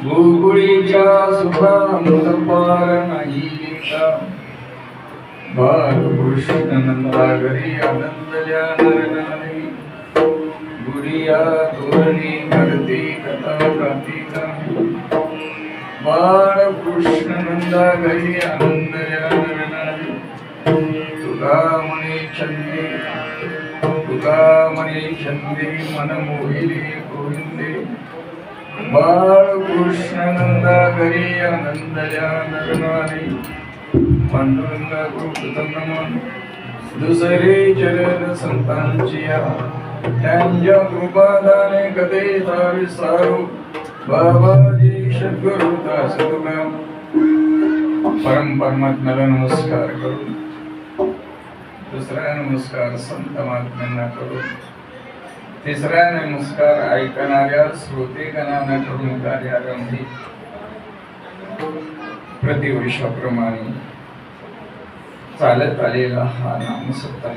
गुळगुळीच्या सुखामृत पार नाही लीला बाळकृष्ण नंदागरी आनंदल्या नरनारी गुडिया धोरणी घडती कथा प्रातिका बाळकृष्ण नंदागरी आनंदल्या नरनारी तुला म्हणे छंदे मन मोहिले गोविंदे बाळकृष्ण नंदागरी आनंदल्या नरनारी पांडुरंगा कृतम नमन दुसरे चरण संतांची त्यांच्या कृपादाने कथे विसारू बाबाजी सद्गुरु दास तुका परमात्म्याला नमस्कार करून दुसरा नमस्कार संत महात्म्यांना करून तिसरा नमस्कार ऐकणाऱ्या श्रोतेगणांना करून कार्यारंभी प्रतिवर्षाप्रमाणे चालत आलेला हा नामसप्ताह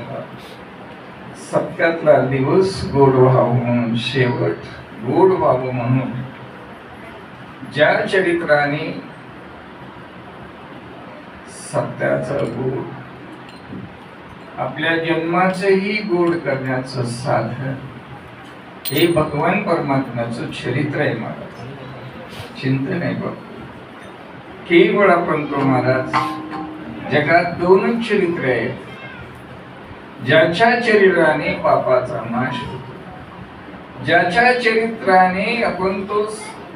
सप्त्यातला दिवस गोड व्हावं म्हणून शेवट गोड व्हावं म्हणून ज्या चरित्राने सत्याचं गोड आपल्या जन्माचंही गोड करण्याचं साधन हे भगवान परमात्म्याचं चरित्र आहे महाराज. चिंतन आहे बघ. केवळ आपण तो महाराज जगात दोनच चरित्र आहेत ज्याच्या चरित्राने पापाचा नाश होतो, ज्याच्या चरित्राने आपण तो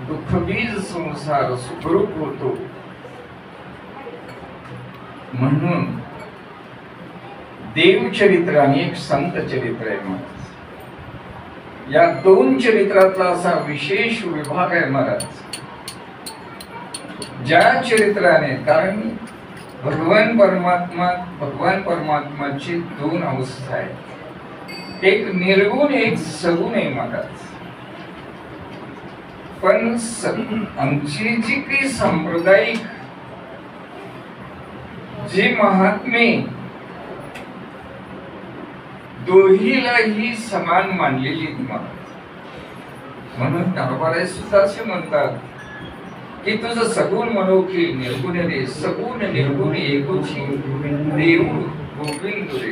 दुःखबीज संसार सुखरूप होतो. म्हणून देवचरित्र आणि एक संत चरित्र आहे महाराज. या दोन चरित्रातला असा विशेष विभाग आहे महाराज. ज्या चरित्राने, कारण भगवान परमात्माची दोन अवस्था आहेत, एक निर्गुण एक सगुण आहे महाराज. पण आमची जी काही सांप्रदायिक जी महात्मे दोहीलाही समान मानलेली महाराज. म्हणून कारभार सुद्धा असे म्हणतात की तुझं सगुण मनोखी निर्गुण रे, सगुण निर्गुण एकोची देव गोविंद रे.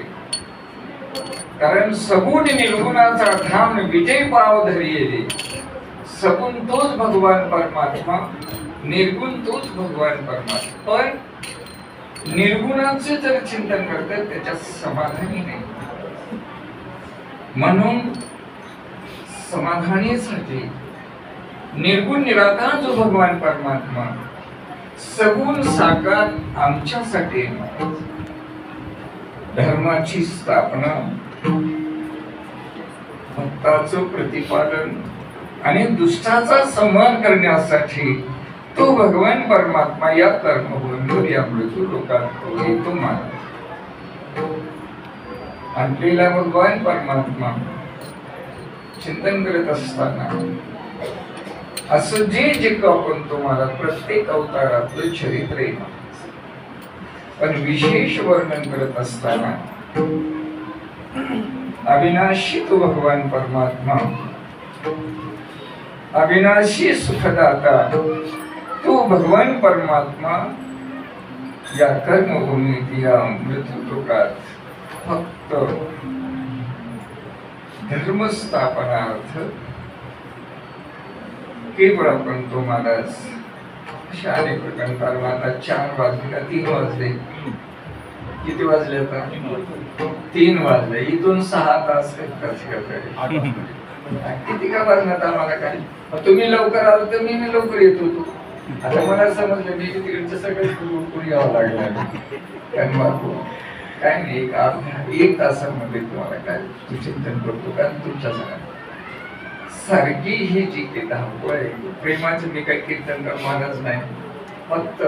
कारण सगुण निर्गुणाचा धाम विजय पाव धरिये रे. सगुण तोच भगवान परमात्मा, निर्गुण तोच भगवान परमात्मा. पण निर्गुणाचे जर चिंतन करतात त्याच्यात समाधानी नाही. म्हणून समाधानीसाठी निर्गुण निराकार जो भगवान परमात्मा, सगुण साकार आमच्यासाठी धर्माची स्थापना, भक्ताचं प्रतिपादन आणि दुष्टाचा संहार करण्यासाठी तो भगवान परमात्मा या कर्मभूमीवर या मृत्यू लोकात येतो महाराज. आणलेला भगवान परमात्मा चिंतन करत असताना असं जे आपण तुम्हाला प्रत्येक अवतारातलं चरित्र आहे, पण विशेष वर्णन करत असताना अविनाशी तो भगवान परमात्मा, अविनाशी सुखदाता तो भगवान परमात्मा या कर्मभूमीत या मृत्यू लोकात फक्त धर्मस्थापनार्थ केवळ आपण तो महाराज अशा अनेक प्रकार. आता 4 वाजले का 3 वाजले? किती वाजले आता? 3 वाजले. इथून 6 तास किती का वाजण्यात आम्हाला काय? तुम्ही लवकर आलो तर मी लवकर येत होतो. आता मला समजलं मी तिकडचं सगळं पुढे यावं लागलं. काय नाही, एक तासामध्ये तुम्हाला काय चिंतन करतो. कारण तुमच्या सारखी ही जी काही धावपळ आहे प्रेमाचं, मी काही कीर्तन करणारच नाही. फक्त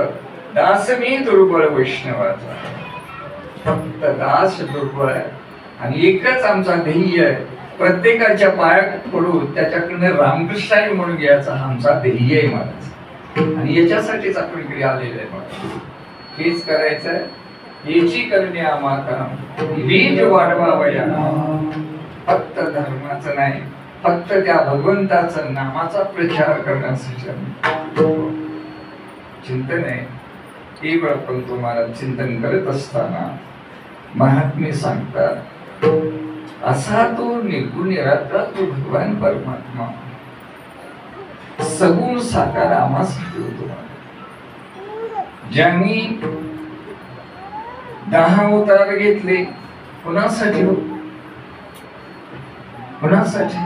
दास मी दुर्बळ वैष्णवाचा, फक्त दास दुर्बळ आहे. आणि एकच आमचा ध्येय आहे, प्रत्येकाच्या पायात पडून त्याच्याकडनं रामकृष्णाने म्हणून घ्यायचा आमचा ध्येय आहे महाराज. आणि याच्यासाठीच आपण इकडे आलेलं आहे महाराज. हेच करायचंय. याची करणे आम्हाला बीज वाढवावया. फक्त धर्माचं नाही, फक्त त्या भगवंताचा नामाचा प्रचार करण्यासाठी चिंतन आहे. एक वेळ पण तुम्हाला चिंतन करत असताना महात्मे सांगतात, असा तो निर्गुण निराकार तो भगवान परमात्मा सगुण साकार आम्हासाठी होतो. ज्यांनी 10 अवतार घेतले कोणासाठी हो? कोणासाठी?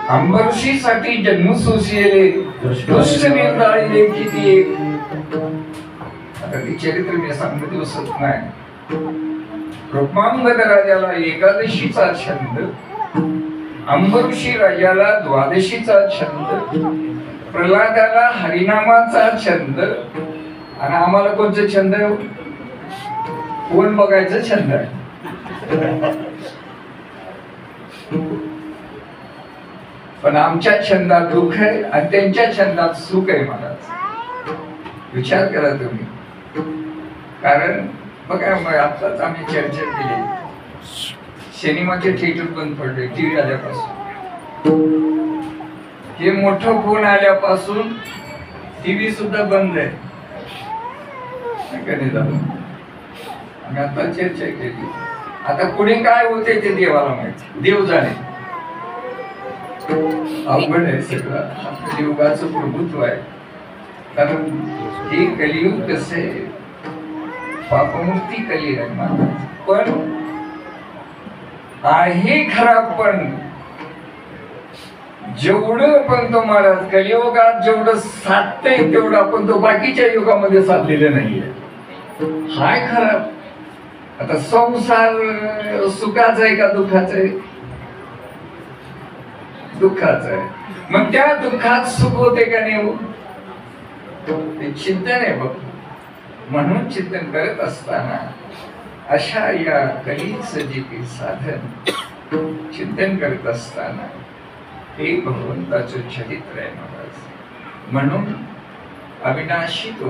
अंबरशीसाठी जन्म सोसिले दुष्ट निर्दाळीले किती एक. आता ती चरित्र मी सांगत दिवसत नाही. रुक्मांगद राजाला एकादशीचा छंद, अंबरशी राजाला द्वादशीचा छंद, प्रल्हादाला हरिनामाचा छंद, आणि आम्हाला कोणतं छंद? कोण बघायचं छंद आहे. पण आमच्या छंदात दुःख आहे आणि त्यांच्या छंदात सुख आहे. मला विचार करा तुम्ही. कारण बघा, मग आताच आम्ही चर्चा केली, सिनेमाचे थिएटर बंद पडले टीव्ही आल्यापासून. हे मोठं फोन आल्यापासून टीव्ही सुद्धा बंद आहे. आम्ही आता चर्चा केली. आता पुढे काय होते ते देवाला माहिती, देव जाणे. अवघड आहे सगळं. आपल्या युगाचं प्रभुत्व आहे. कारण हे कलियुग कसे पापमूर्ती कली आहे महाराज. पण आहे खरा, पण जेवढं पण तो महाराज कलियुगात जेवढं साधतंय तेवढं आपण तो बाकीच्या युगामध्ये साधलेलं नाहीये. हाय खरा. आता संसार सुखाचा आहे का दुःखाचा आहे? दुःखाचा आहे. मग त्या दुःखात सुख होते का नाही हो? ते चिंतन आहे बघ. म्हणून चिंतन करत असताना अशा या कलीचं जे काही साधन चिंतन करत असताना हे भगवंताचं चरित्र आहे महाराज. म्हणून अविनाशी तो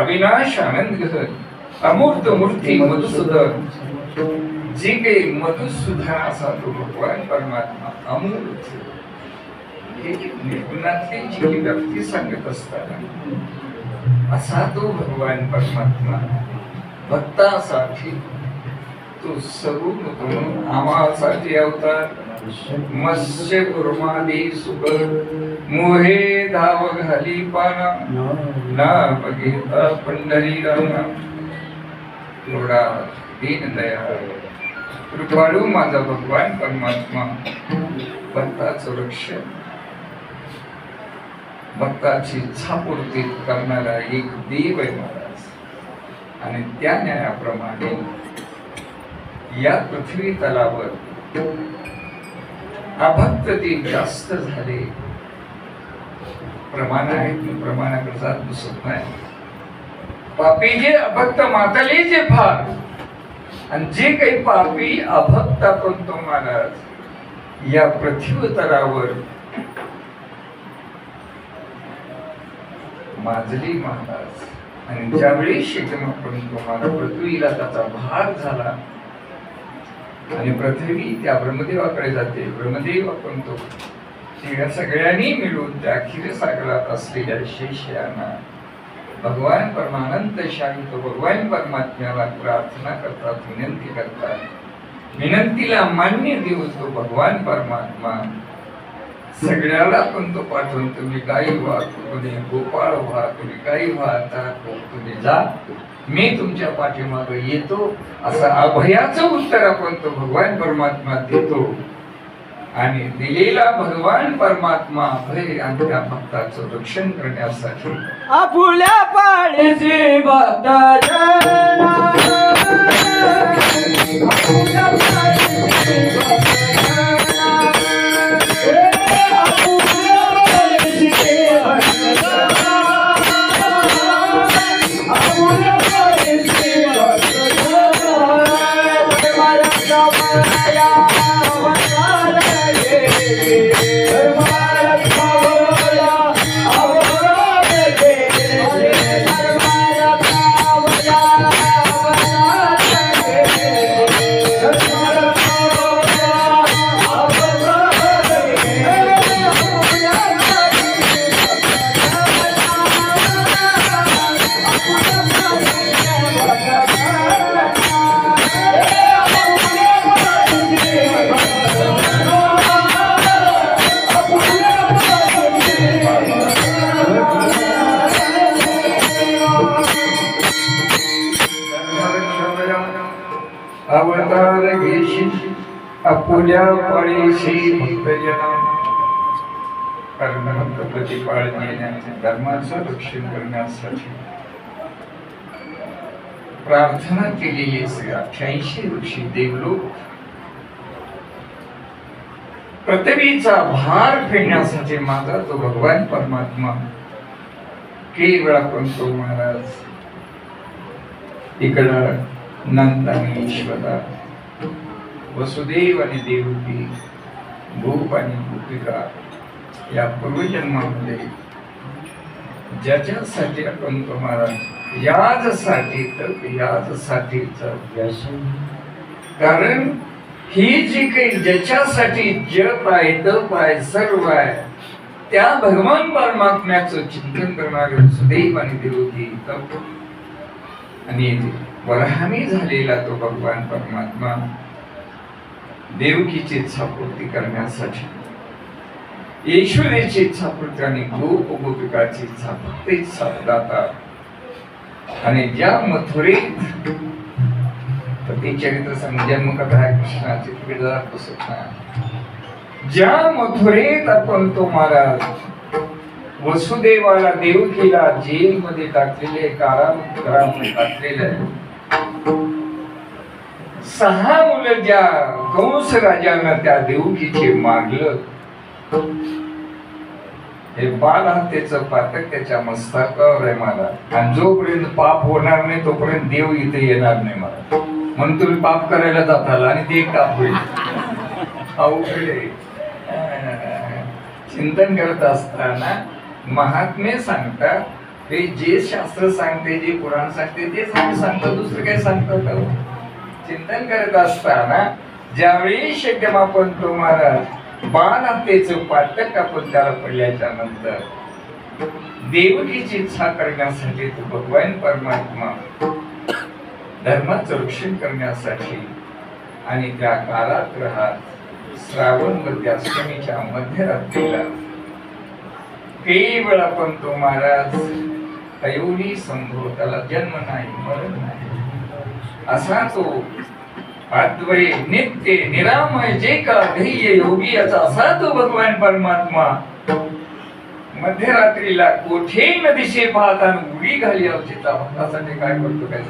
अविनाश आनंद घन अमूर्त मूर्ती मधुसूदन, जे काही मधुसूदन असा तो भगवान परमात्मा अमूर्त, हे निर्गुणातली जी व्यक्ती सांगत असताना असा तो भगवान परमात्मा भक्तासाठी तो सगुण म्हणून आम्हासाठी अवतार. मत्स्य कुर्मादी सुकर मोहे धाव घाली पाना, ना बघिता पंढरी राना. एवढा दीन दयाळ कृपाळू माझा भगवान परमात्मा भक्ताचं रक्षण, भक्ताची इच्छापूर्ती करणारा एक देव आहे महाराज. आणि त्या न्यायाप्रमाणे या पृथ्वी तलावर अभक्त ते जास्त झाले. प्रमाण आहेत, प्रमाणाकडे जात दिसत नाही. पापी जे अभक्त माताले जे फार, आणि जे काही पापी अभक्त आपण तो महाराज या पृथ्वी तलावर माजली महाराज. आणि ज्यावेळी शेतमाकडून तुम्हाला पृथ्वीला त्याचा भार झाला आणि पृथ्वी त्या ब्रह्मदेवाकडे जाते. ब्रह्मदेव आपण तो या सगळ्यांनी मिळून त्या क्षीरसागरात असलेल्या शेषयांना भगवान परमानंद शाही तो भगवान परमात्म्याला प्रार्थना करतात, विनंती करतात. विनंतीला मान्य देव तो भगवान परमात्मा सगळ्याला पण तो पाठवून तुम्ही गाई व्हा, तुम्ही गोपाळ व्हा, तुम्ही गाई व्हा, आता तुम्ही जा, मी तुमच्या पाठीमागे येतो, असं अभयाचं उत्तर आपण तो भगवान परमात्मा देतो. आणि दिलेला भगवान परमात्मा अभय आणि त्या भक्ताचं रक्षण करण्यासाठी आपुल्या पाडीची भक्त आपुल्या पाळीशी भक्तजना कर्मवंत प्रतिपाळन येण्याचे धर्माचं रक्षण करण्यासाठी प्रार्थना केलेली 88 ऋषी देवलोक पृथ्वीचा भार फेडण्यासाठी माझा तो भगवान परमात्मा केवळ आपण तो महाराज इकडं नंद आणि यशोदा वसुदेव आणि देवकी गोप आणि गोपिका या पूर्वजन्मामध्ये ज्याच्यासाठी आपण तो महाराज याचसाठीच कारण ही जी काही ज्याच्यासाठी जप आहे तप आहे सर्व आहे त्या भगवान परमात्म्याचं चिंतन करणारे वसुदेव आणि देवकी तप आणि वराहाने झालेला तो भगवान परमात्मा देवकीची इच्छा पूर्ती करण्यासाठी ईश्वरीची इच्छा पूर्ती आणि गोप गोपिकाची इच्छा फक्त साधदाता आणि ज्या मथुरेत पतिचरित्र जन्मकथा आहे कृष्णाची तिकडे जरा पुसत नाही ज्या मथुरेत आपण तो महाराज वसुदेवाला देवकीला जेल मध्ये टाकलेले कारागृहामध्ये टाकलेले 6 मुलं ज्या कंस राजानं त्या देवकीचे मागलं हे बाल हत्येचं पातक त्याच्या मस्तकावर आहे मला आणि जोपर्यंत पाप होणार नाही तोपर्यंत देव इथे येणार नाही मला म्हणून तुम्ही पाप करायला जाताल आणि ते काप होईल अवघड चिंतन करत असताना महात्मे सांगतात ते जे शास्त्र सांगते जे पुराण सांगते ते सांगतात दुसरं काही सांगतात चिंतन करत असताना ज्यावेळी शक्यमापन तो महाराज बाण हत्येचं पातक आपण त्याला पडल्याच्या नंतर देवकीची इच्छा करण्यासाठी तो भगवान परमात्मा धर्माचं रक्षण करण्यासाठी आणि त्या कारागृहात श्रावण मध्ये अष्टमीच्या मध्यरात्रीला केवळ आपण तो महाराज अयोनी संभव त्याला जन्म नाही मरण नाही असा तो अद्वय नित्य निरामय जे का ध्येय योगी याचा असा तो भगवान परमात्मा मध्यरात्रीला कोठे न दिशे पाहताना उडी घाली अवचिता भक्तासाठी काय करतो काय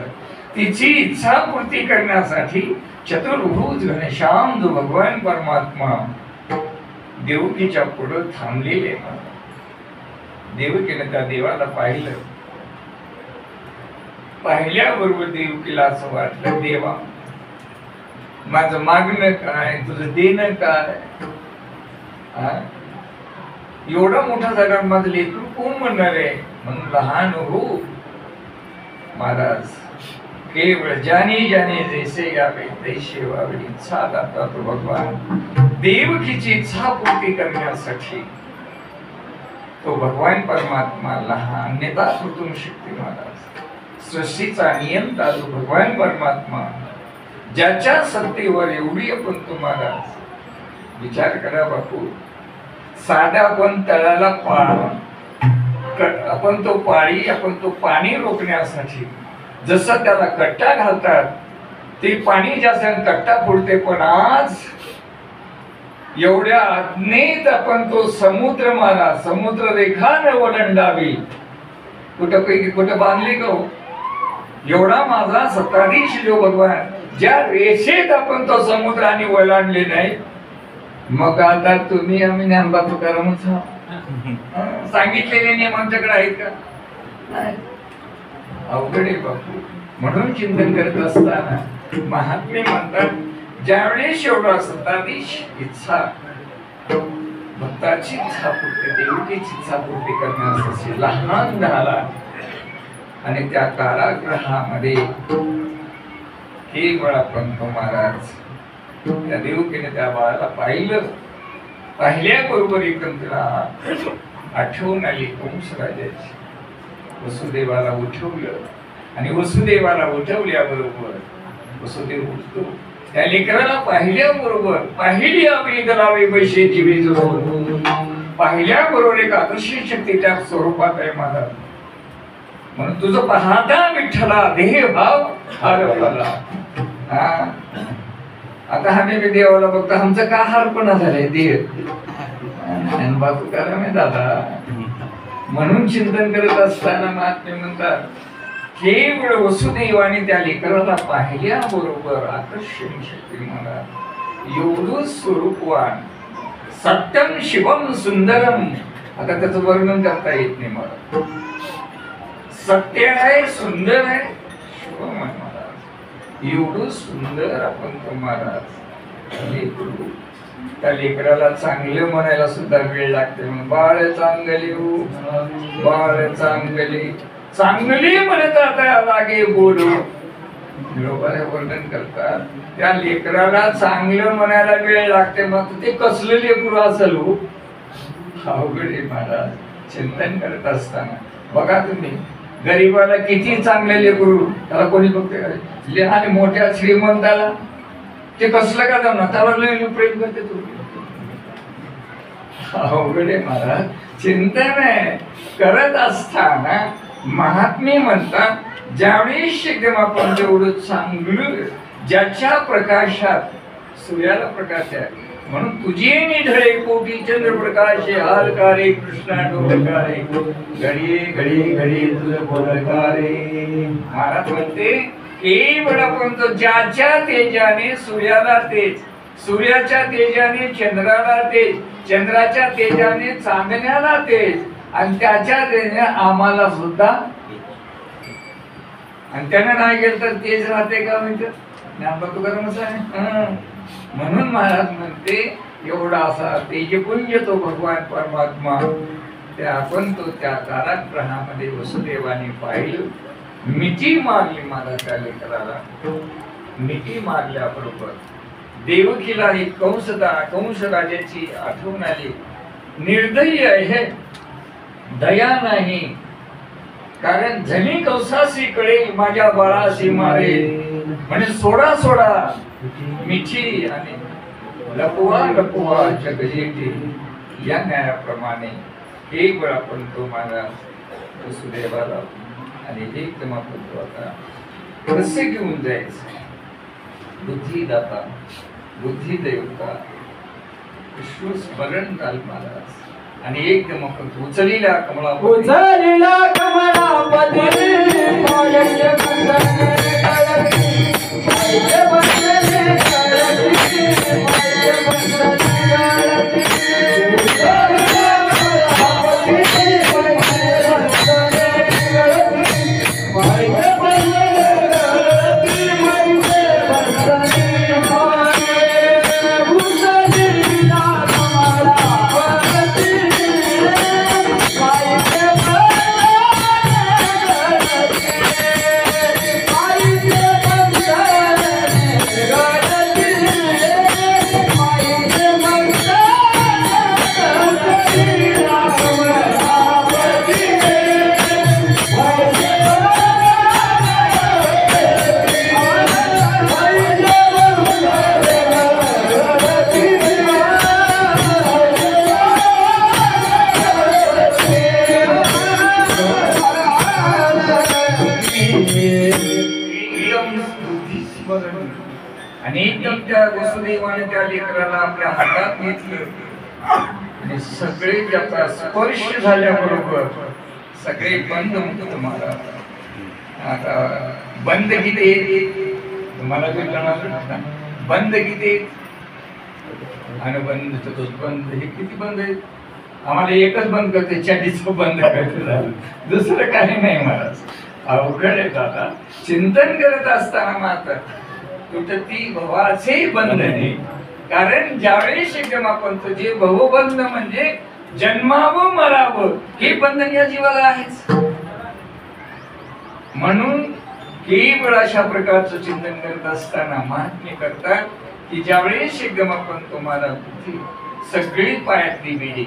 तिची इच्छा पूर्ती करण्यासाठी चतुर्भुज घनश्याम जो भगवान परमात्मा देवकीच्या पुढे थांबलेले देवकीने त्या देवाला पाहिलं पाहिल्याबरोबर देवकीला असं वाटलं देवा माझं मागणं काय तुझं देणं काय एवढा मोठा झाला माझं लेकरू कोण म्हणणार आहे म्हणून लहान हो महाराज केवळ जाने जाने जैसे यावे तैसे व्हावे इच्छा दाता तो भगवान देवकीची इच्छा पूर्ती करण्यासाठी तो भगवान परमात्मा लहान नेता सुतून शक्ती महाराज सृष्टीचा नियंता जो भगवान परमात्मा ज्याच्या सत्तेवर एवढी आपण तुम्हाला विचार करा बापू साधा आपण तळाला आपण तो पाणी रोखण्यासाठी जसं त्याला कट्टा घालतात ते पाणी जास्त कट्टा फुटते पण आज एवढ्या आज्ञेत आपण तो समुद्र मारा समुद्र रेखा न ओलांडावी कुठं बांधली का एवढा माझा सत्ताधीश जो भगवान ज्या रेषेत आपण तो समुद्र आणि ओलांडले नाही मग आता तुम्ही आम्ही ज्ञानबा तुकारामच सांगितलेले नियम आमच्याकडे आहेत का अवघड आहे बापू म्हणून चिंतन करत असताना महात्मे म्हणतात ज्यावेळेस एवढा सत्ताधीश इच्छा भक्ताची इच्छा पूर्ती देवकीची इच्छा पूर्ती करण्यासाठी लहान झाला आणि त्या कारागृहामध्ये केवळ आपण तो महाराज त्या देवकीने त्या बाळाला पाहिलं पाहिल्याबरोबर एकदम तिला आठवण आली कंस राजाची वसुदेवाला उठवलं आणि वसुदेवाला उठवल्याबरोबर वसुदेव उठतो त्या लेकराला पाहिल्याबरोबर पाहिली आपली दलावे पैसे जीवे जुळवून पाहिल्याबरोबर एक आकर्षण शक्ती त्या स्वरूपात आहे माझा म्हणून तुझं पाहता विठ्ठला देह भाव हरवला आता आम्ही बी देवाला बघतो आमचं का हारपणा झालंय देव आणि बापू करा मी दादा. म्हणून चिंतन करत असताना महात्मे म्हणतात केवळ वसुदेवाने त्या लेकराला पाहिल्या बरोबर आकर्षण शक्ती मला एवढं स्वरूपवान सत्यम शिवम सुंदरम. आता त्याचं वर्णन करता येत नाही मला. सत्य आहे, सुंदर आहे, शिवम आहे महाराज. एवढं सुंदर आपण तुम्हाला लेकरू. त्या लेकराला चांगलं म्हणायला सुद्धा वेळ लागते. म्हणून बाळ चांगली हो, बाळ चांगली चांगली म्हणत आता लागे बोलू. बरोबर वर्णन करतात त्या लेकराला चांगलं म्हणायला वेळ लागते. मग ते कसलं लेकरू असेल हो. अवघड आहे महाराज. चिंतन करत असताना बघा तुम्ही गरीबाला किती चांगले लेकरू, त्याला कोणी बघते. आणि मोठ्या श्रीमंताला ते कसलं का जाऊ ना त्याला लय प्रेम करते तुम्ही. अवघड आहे महाराज. चिंतन आहे करत असताना महात्मे म्हणतात ज्यावेळेस एकदम आपण तेवढं चांगलं ज्याच्या प्रकाशात सूर्याला प्रकाश आहे म्हणून तुझे निधळे कोटी चंद्र प्रकाश हालकारे कृष्णा डोलकारे घडी घडी घडी तुझं बोलकारे. महाराज म्हणते केवळ आपण तो ज्याच्या तेजाने सूर्याला तेज, सूर्याच्या तेजाने चंद्राला तेज, चंद्राच्या तेजाने चांदण्याला तेज आणि त्याच्या तेजाने आम्हाला सुद्धा. आणि त्यानं नाही गेलं तर तेज राहते का म्हणतात. ज्ञानबा तुकारामच आहे. म्हणून महाराज म्हणते एवढा असा तेजपुंज तो भगवान परमात्मा त्या आपण तो त्या कारागृहामध्ये वसुदेवाने पाहिलं. मिठी मारली मला त्या लेकराला. मिठी मारल्याबरोबर देवकीला ही कंस राजाची आठवण आली. निर्दयी आहे, दया नाही. कारण झनी कंसासी कळे माझ्या बाळाशी मारे म्हणजे सोडा सोडा मिठी आणि लपवा लपवा जगजेठी. या न्यायाप्रमाणे एक वेळ आपण तो माझा वसुदेवाला आणि एकदम आपण तो आता कसे घेऊन जायचं. बुद्धिदाता बुद्धी देवता विश्वस्मरण काल महाराज आणि एकदम आपण उचलीला कमळापती आणि एकदम त्या वसुदेवाने त्या लेकराला आपल्या हातात घेतलं आणि सगळे त्याचा स्पर्श झाल्याबरोबर सगळे बंद होत. तुम्हाला आता बंद किती तुम्हाला बंद किती आणि बंद बंद हे किती बंद आहेत. आम्हाला एकच बंद करते चाळीसचं बंद करायचं दुसरं काही नाही महाराज. अवघड आहे दादा. चिंतन करत असताना मात्र तुटती भवाचे बंधने. कारण ज्यावेळेस एकदम आपण जे भवबंध म्हणजे जन्मावं मरावं हे बंधन या जीवाला आहेच. म्हणून केवळ अशा प्रकारचं चिंतन करत असताना महात्मे करतात की ज्यावेळेस एकदम आपण तुम्हाला बुद्धी सगळी पायातली बेडी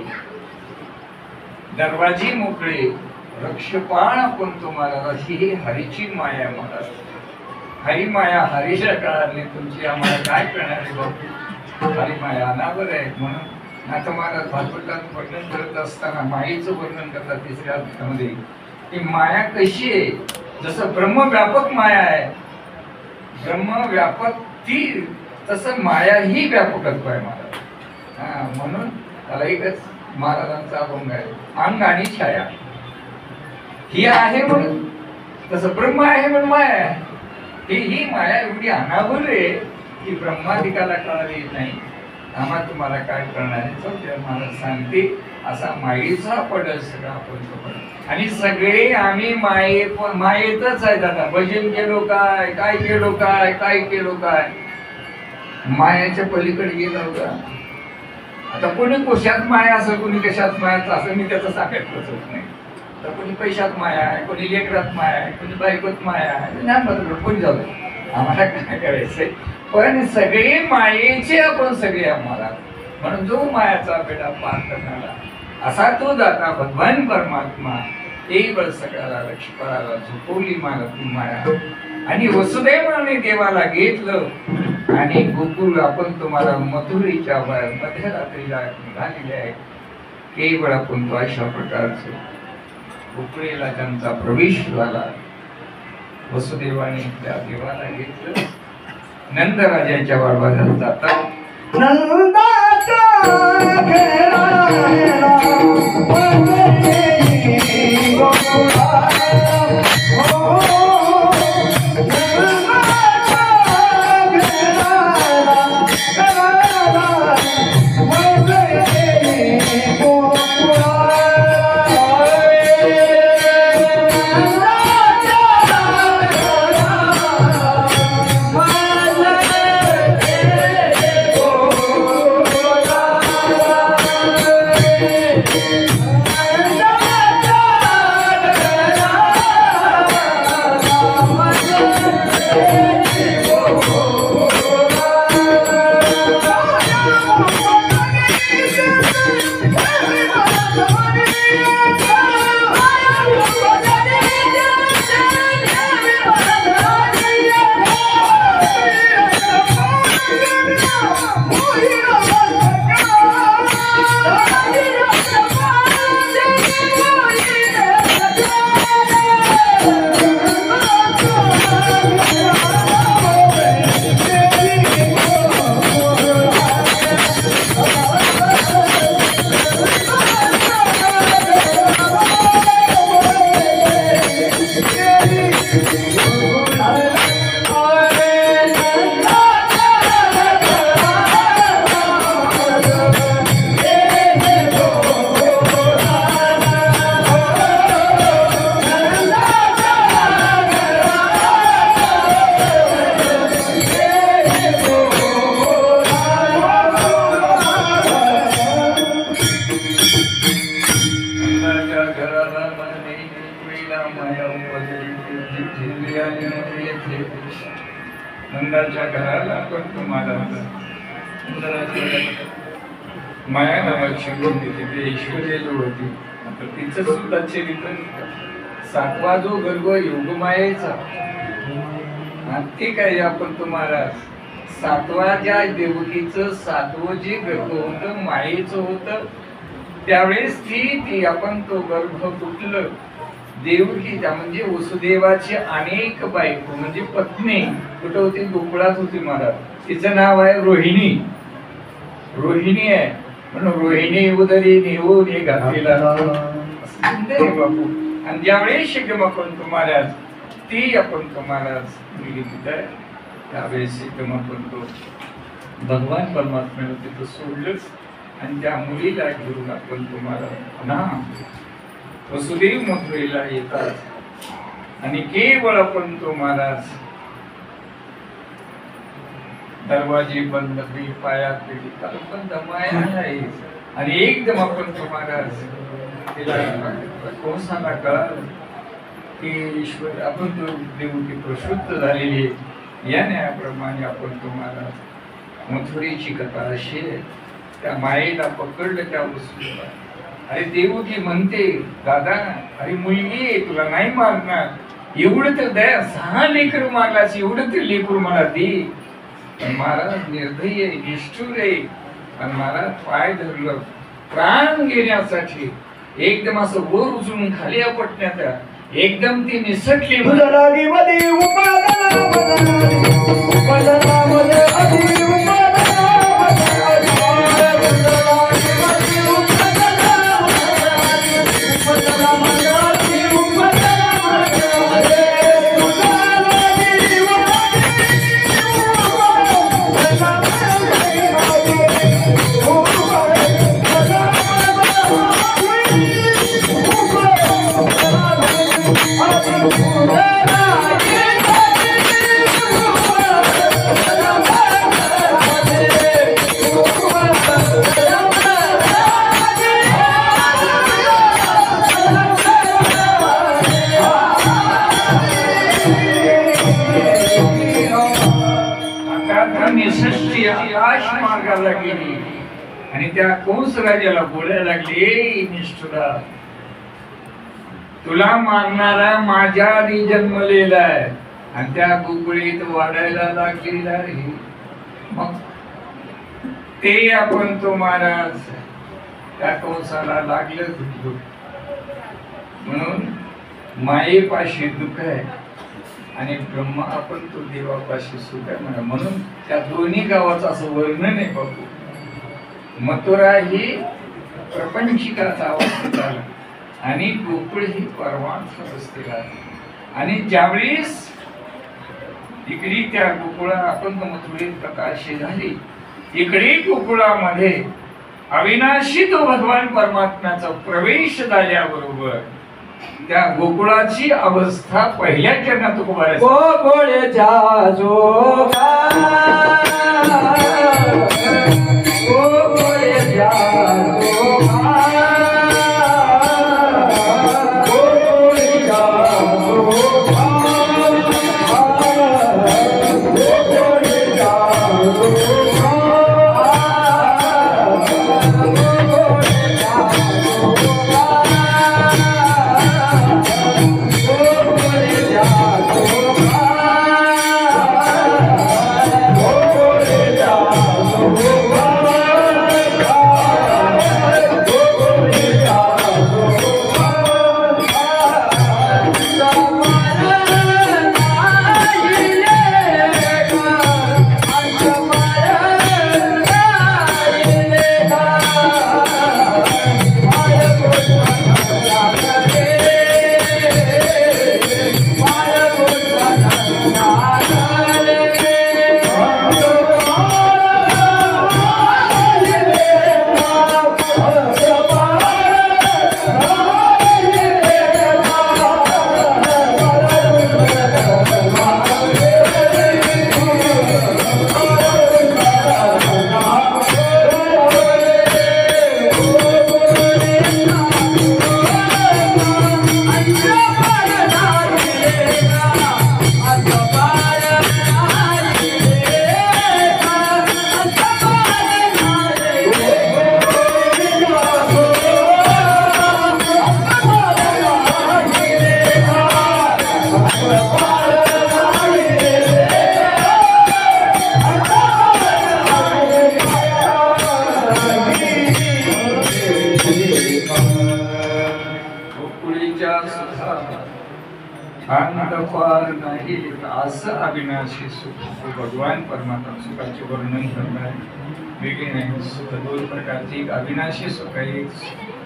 दरवाजी मोकळे रक्षपाण आपण तुम्हाला ही हरीची माया म्हणतात. हरी माया हरीच्या काळाने तुमची आम्हाला काय करणार आहे बाबू. हरी माया अनावर आहे. म्हणून आता मला भागवतात वर्णन करत असताना मायेचं वर्णन करतात तिसऱ्या अध्यायामध्ये की माया कशी आहे. जसं ब्रह्मव्यापक माया आहे. ब्रह्मव्यापक ती तसं माया ही व्यापकत्व आहे महाराज. म्हणून त्याला एकच महाराजांचा अभंग आहे, अंग आणि छाया ही आहे म्हणून, तसं ब्रह्म आहे म्हणून माया आहे. ही माया एवढी अनावर आहे की ब्रह्मादिकाला कळाली नाही. आम्हा तुम्हाला काय करणार आहे चौथ्या महाराज सांगते, असा मायेचा पडल सगळा आपण. आणि सगळे आम्ही मायेतच आहे. दादा भजन केलो काय, काय केलो काय, काय केलो काय, मायाच्या पलीकडे गेलो का. आता कोणी कोशात माया असं, कोणी कशात माया असं, मी त्याचं सांगत बसत नाही. तर कोणी पैशात माया आहे, कोणी लेकरात माया आहे, कोणी बायकोत माया आहे, नाही बरोबर कोणी जाऊ दे, आम्हाला काय करायचंय. पण सगळे मायेचे आपण सगळे आम्हाला. म्हणून जो मायाचा बेडा पार करणारा असा तो दाता भगवान परमात्मा, एक बळ सगळ्याला लक्ष्मणाला झोपवली मला ती माया. आणि वसुदेवाने देवाला घेतलं आणि गोकुळ आपण तुम्हाला मथुरेच्या मध्यरात्रीला निघालेले आहे. केवळ आपण तो अशा प्रकारचे गोकुळेला त्यांचा प्रवेश झाला. वसुदेवाने त्या देवाला घेतलं. नंदराजाच्या वाडवाड्यात जातात. नंदाचा घेरा नंदाच्या घराला पण तुम्हाला माया नावाची होती, तिथे ऐश्वर्याजवळ होती. आता तिचं सुद्धा चरित्र 7वा जो गर्भ योगमायेचा, ते काय आपण तुम्हाला 7वा ज्या देवकीचं 7वं जे गर्भ होतं मायेचं होतं, त्यावेळेस ती आपण तो गर्भ फुटलं. देवकीच्या म्हणजे वसुदेवाची अनेक बायको म्हणजे पत्नी कुठं होती, गोकुळात होती महाराज. तिचं नाव आहे रोहिणी. रोहिणी आहे म्हणून रोहिणी उदरी नेऊ ने घातलेला बापू. आणि ज्यावेळेस शिकम आपण तुम्हाला ती आपण तुम्हाला मुलगी तिथं, त्यावेळेस शिकम आपण तो भगवान परमात्म्याला तिथं सोडलंच. आणि त्या मुलीला घेऊन आपण तुम्हाला ना वसुदेव मथुरेला येतात. आणि केवळ आपण तो महाराज दरवाजे बंद, पायात पण दमाया नाही. आणि एकदम आपण तो महाराज तिला कोसाला कळालं की ईश्वर आपण तो देवकी प्रशुद्ध झालेली आहे. या न्यायाप्रमाणे आपण तुम्हाला मथुरेची कथा अशी आहे. त्या मायेला पकडलं त्या वसुदेवा. अरे देवकी म्हणते, दादा अरे मुलगी आहे, तुला नाही मारणार, एवढं तर दया, 6 लेकरू मारलास, एवढं तर लेकरू मला दे. पण महाराज निर्दयी आहे, निष्ठुर आहे. पण महाराज पाय धरलं प्राण घेण्यासाठी एकदम असं वर उचलून खाली आपटण्याचा. एकदम ती निसटली. तुझ्या लाडीमध्ये उपादनामध्ये अति आकाश मार्गाला गेली आणि त्या कंस राजाला बोलायला लागली, "ए निष्ठुरा, तुला मारणारा माझ्या आधी जन्मलेला आहे आणि त्या गोकुळीत वाढायला लागलेला आहे. मग ते आपण तो महाराज त्या कंसाला लागलं दुःख, म्हणून मायेपाशी दुःख आहे आणि ब्रह्मा आपण तो देवापाशी सुख आहे म्हणा. म्हणून त्या दोन्ही गावाचं असं वर्णन आहे बाबू. मथुरा ही प्रपंचिकाचा अवस्थेत आला आणि गोकुळ ही परमार्थ अवस्थेला आली. आणि ज्यावेळेस इकडे त्या गोकुळा आपण मथुरेत प्रकाशी झाली, इकडे गोकुळामध्ये अविनाशी तो भगवान परमात्म्याचा प्रवेश झाल्याबरोबर त्या गोकुळाची अवस्था पहिल्या चरणात उभारायची. गोकुळच्या जोगा गोकुळच्या जोगा गोकुळच्या जोगा अंतफार नाही असं अविनाशी सुख भगवान परमात्मा सुखाचे वर्णन करणार वेगळे नाही. सुख दोन प्रकारचे, एक अविनाशी सुख आहे, एक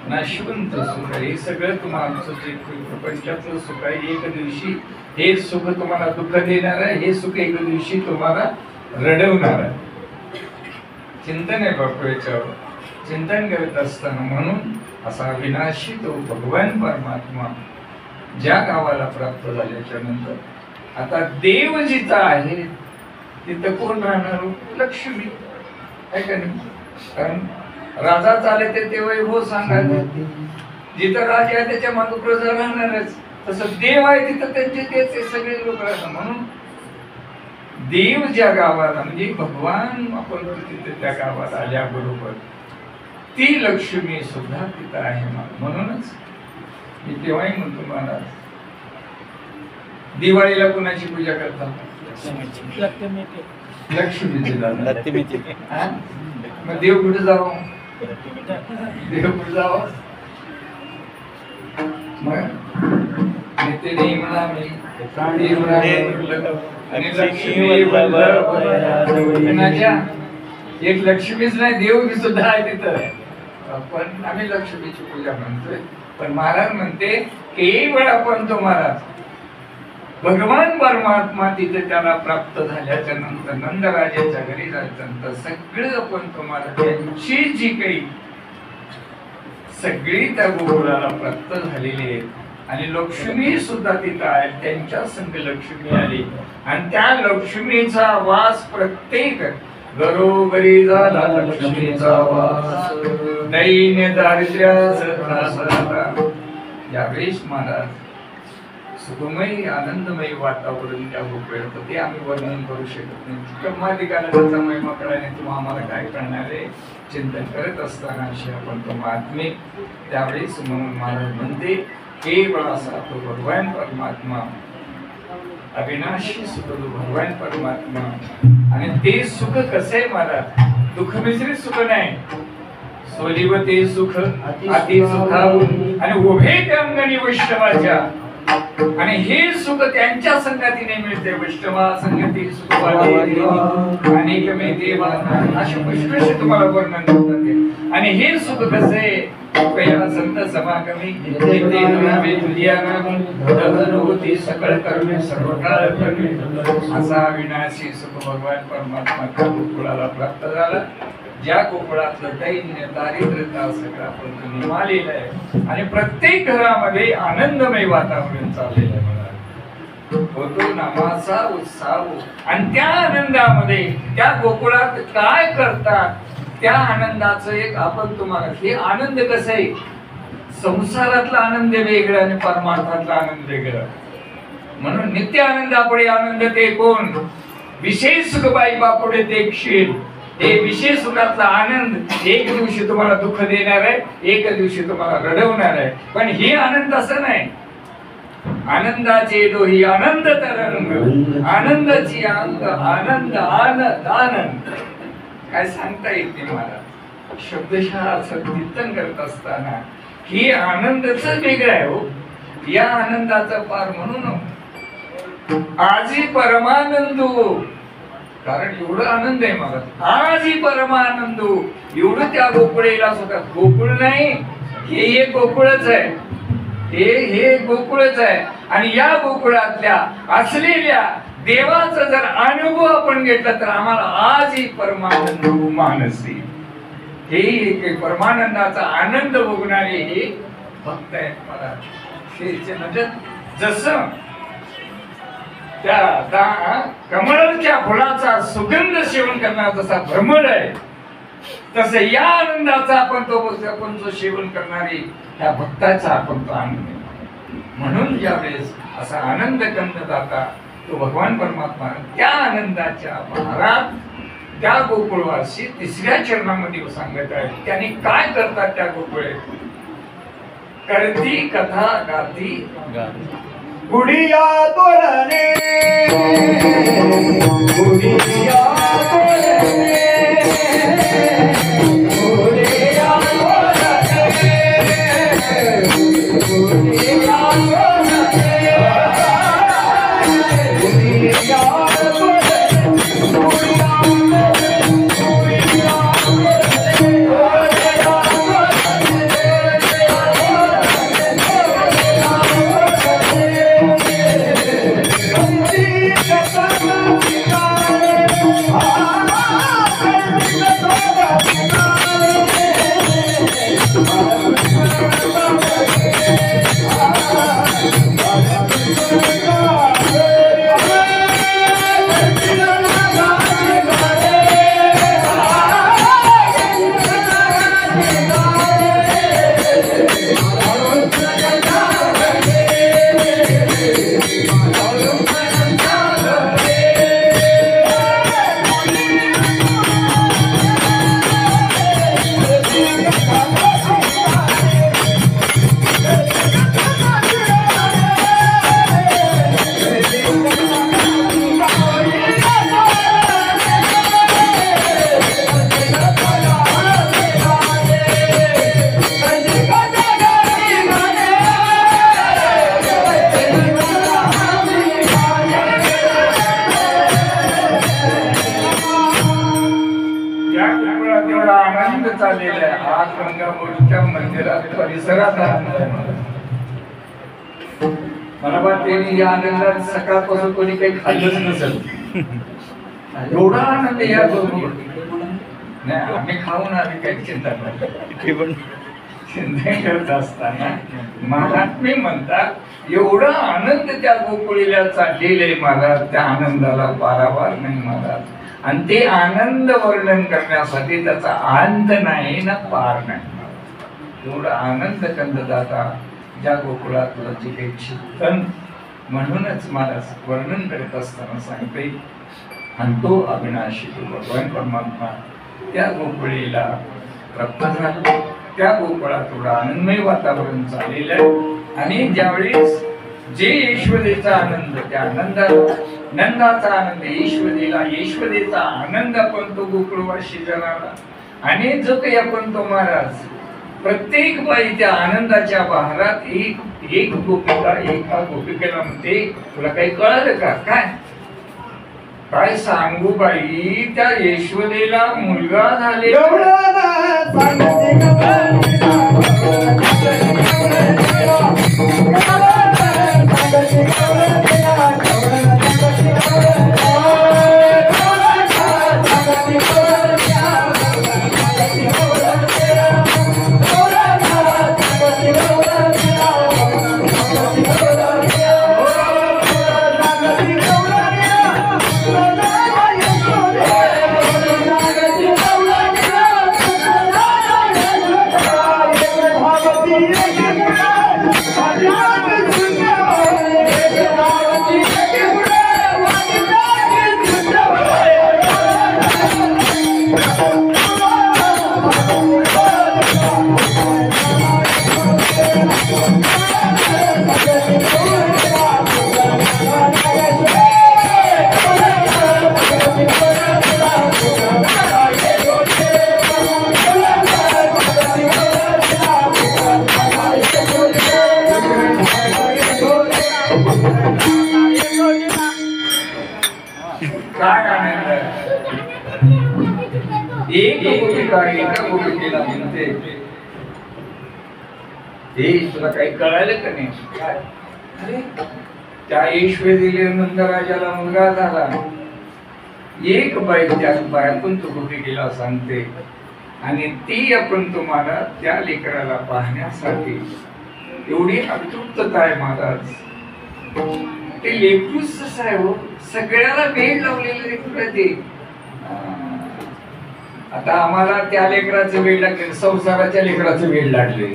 नाशवंत सुख आहे. हे सगळं तुम्हाला जे प्रपंचातलं सुख आहे, एक दिवशी हे सुख तुम्हाला दुःख देणार आहे, हे सुख एक दिवशी तुम्हाला रडवणार आहे. चिंतन आहे बापू याच्यावर, चिंतन करत असताना म्हणून असा अविनाशी तो भगवान परमात्मा ज्या गावाला प्राप्त झाल्याच्या नंतर आता देव जिथं आहे तिथं कोण राहणार? लक्ष्मी आहे का नाही? कारण राजा चाले ते वैभव सांगायचे, जिथं राजा आहे त्याच्या मागे प्रजा राहणारच. तसं देव आहे तिथं त्यांचे सगळे लोक राहतात. म्हणून देव ज्या गावाला म्हणजे भगवान आपण तिथे त्या गावात आल्याबरोबर ती लक्ष्मी सुद्धा तिथं आहे. म्हणूनच मी तेव्हाही म्हणतो महाराज, दिवाळीला कुणाची पूजा करतात? लक्ष्मीची. मग देव कुठे जावं? देव कुठे जावं? मग आणि ते नाही म्हणा मी प्राणी म्हणाले दुर्लभ आणि लक्ष्मी वल्लभ एक लक्ष्मीच नाही देव सुद्धा आहे तिथं पण आम्ही लक्ष्मीची पूजा म्हणतोय पण महाराज म्हणते केवळ आपण तो महाराज भगवान परमात्मा तिथे त्याला प्राप्त झाल्याच्या नंतर नंदराजाच्या घरी जायचं सगळं आपण तुम्हाला त्यांची जी काही सगळी त्या गोकुळाला प्राप्त झालेली आहे आणि लक्ष्मी सुद्धा तिथं आहे त्यांच्या संग लक्ष्मी आली आणि त्या लक्ष्मीचा वास प्रत्येक घरोघरी झाला लक्ष्मीचा वास दैन्य दारिद्र्याचा यावेळेस महाराज सुखमय आनंदमय वातावरण त्या गोकुळात ते आम्ही वर्णन करू शकत नाही क्रमाधिकाला त्याचा महिमा कळाने तुम्हा आम्हाला काय करणार आहे चिंतन करत असताना असे आपण तो महात्मे त्यावेळेस म्हणून महाराज म्हणते केवळ असा तो भगवान परमात्मा अविनाशी सुख तो भगवान परमात्मा आणि ते सुख कसे महाराज दुःख मिश्रित सुख नाही सोलीव ते सुख अति सुखावून आणि उभे त्या अंगणी वैष्णवाच्या आणि हे सुख त्यांच्या संगतीने मिळते वैष्णवा संगती सुख अनेक मे देवा असे पुष्कळसे तुम्हाला वर्णन करतात आणि हे सुख कसे संत समागमी ते नामे तुझ्या नामी दहन होती सकळ करणे सर्व काळ करणे असा विनाशी सुख भगवान परमात्मा त्या गोकुळाला प्राप्त झाला ज्या गोकुळातलं दैन्य दारिद्र्यता सगळं आपण निमालेलं आहे आणि प्रत्येक घरामध्ये आनंदमय वातावरण चाललेलं आहे होतो नामाचा उत्साह आणि त्या आनंदामध्ये त्या गोकुळात काय करतात त्या आनंदाचं एक आपण तुम्हाला हे आनंद कसं आहे संसारातला आनंद वेगळा आणि परमार्थातला आनंद वेगळा म्हणून नित्य आनंदापुढे आनंद ते कोण विशेष सुख बाई बापुढे ते क्षीर हे विशेष सुखातला आनंद एक दिवशी तुम्हाला दुःख देणार आहे एक दिवशी तुम्हाला रडवणार आहे पण हे आनंद असं नाही आनंदाचे डोही आनंद तरंग आनंदाची अंग आनंद आनंद आनंद काय सांगता येत नाही मला शब्दशः असं कीर्तन करत असताना ही आनंदच वेगळं आहे हो या आनंदाचा पार म्हणून आजी परमानंदो कारण एवढं आनंद आहे मला आजी परमानंदो एवढं त्या गोकुळेला सुद्धा गोकुळ नाही हे एक गोकुळच आहे हे गोकुळच आहे आणि या गोकुळातल्या असलेल्या देवाचा जर अनुभव आपण घेतला तर आम्हाला आजही परमानंद मानसी हे एक परमानंदाचा आनंद भोगणारे हे भक्त आहेत मला म्हणजे जसं त्या कमळाच्या फुलाचा सुगंध सेवन करणारा जसा भ्रमर आहे तसं या आनंदाचा आपण जो सेवन करणारे त्या भक्ताचा आपण तो आनंद म्हणून ज्यावेळेस असा आनंद कंद दाता तो भगवान परमात्मा त्या आनंदाच्या भारात त्या गोकुळवासी तिसऱ्या चरणामध्ये सांगत आहे त्यांनी काय करतात त्या गोकुळे करती कथा गाती गुडिया तोरणे गुडिया तोरणे गुडिया तोरणे गुडिया Ah गोकुळात एवढा आनंद चाललेला आहे. आज गंगापूरच्या मंदिरात परिसरात आनंद आहे मला वाटते या आनंदात सकाळपासून कोणी काही खाल्लंच नसेल. एवढा आनंद या गोकुळ नाही. आम्ही खाऊन आम्ही काही चिंता नाही. चिंता करत असताना महात्मे म्हणतात एवढा आनंद त्या गोकुळीला चाललेले महाराज, त्या आनंदाला पारावार नाही महाराज. आणि ते आनंद वर्णन करण्यासाठी त्याचा अंत नाही ना पार नाही. एवढा आनंद कंददाता ज्या गोकुळातलं जे काही चिंतन म्हणूनच महाराज वर्णन करत असताना सांगते. आणि तो अविनाशी तो भगवान परमात्मा त्या गोकुळीला प्राप्त झाला. त्या गोकुळात थोडं आनंदमय वातावरण चाललेलं आहे. आणि ज्यावेळेस जे यशोदेचा आनंद, त्या आनंदाला नंदाचा आनंद यशोदेला, यशोदेचा आनंद आपण तो गोकुळवासी जनाला. आणि जो काही आपण तो महाराज प्रत्येक बाई त्या आनंदाच्या बहारात एक गोपिका एका गोपिकेला म्हणते तुला काही कळलं का? काय सांगू बाई, त्या यशोदेला मुलगा झाले. काय आनंद एक गोपिका एका गोपिकेला म्हणते हे तुला काही कळालं का नाही? अरे त्या ईश्वरीले नंदराजाला मुलगा झाला. एक बाई त्या बायातून तो गोपिकेला सांगते आणि ती आपण तुम्हाला त्या लेकराला पाहण्यासाठी एवढी अतृप्तता आहे महाराज. ते लेकरूच तसं आहे हो, सगळ्याला वेळ लावलेलं लेकरू आहे ते. आता आम्हाला त्या लेकराचं वेळ लागले, संसाराच्या लेकराचं वेळ लागले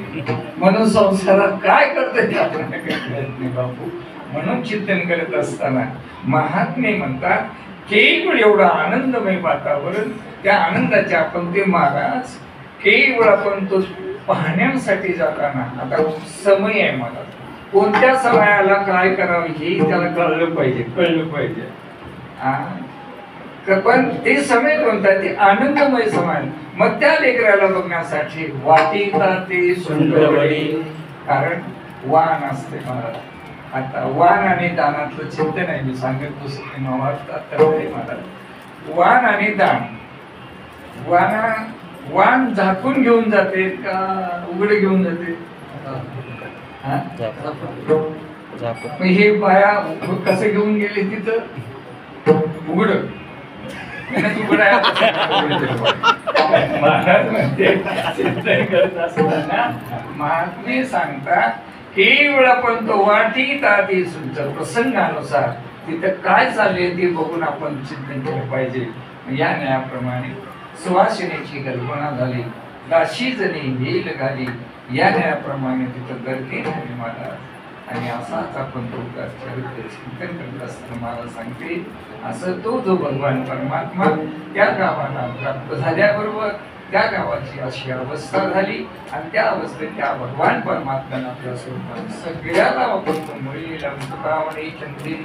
म्हणून संसारात काय करतोय ते आपण नाही बापू. म्हणून चिंतन करत असताना महात्मे म्हणतात केवळ एवढं आनंदमय वातावरण, त्या आनंदाच्या आपण ते महाराज केवळ आपण तो पाहण्यासाठी जाताना. आता समय आहे मला, कोणत्या समयाला काय करावं हे त्याला कळलं पाहिजे. पण ते समय कोणता? ते आनंदमय समय. मग त्या लेकराला बघण्यासाठी वाटिता ते सुंदरवडी, कारण वाण असते महाराज. आता वाण आणि दानातलं चिंतन आहे मी सांगत पुस्तक महाराज. वाण आणि दान, वाण झाकून घेऊन जाते का उघडे घेऊन जाते? हे बाया कसं घेऊन गेले तिथं उघड महाराज म्हणते चिंतन करत असताना महात्मे सांगतात केवळ आपण तो वाटी ताती सुंदर प्रसंगानुसार तिथं काय चालले ते बघून आपण चिंतन केलं पाहिजे. या न्यायाप्रमाणे सुवासिनीची कल्पना झाली, दाशी जणी येईल घाली, या न्यायाप्रमाणे तिथं गर्दी झाली महाराज. आणि असाच आपण तो चरित्र चिंतन करत असताना मला सांगते असं तो जो भगवान परमात्मा त्या गावाला प्राप्त झाल्याबरोबर त्या गावाची अशी अवस्था झाली आणि त्या अवस्थेत त्या भगवान परमात्म्याला आपल्या स्वरूपात सगळ्याला वापरतो. मुलीला तुकावणे चंदे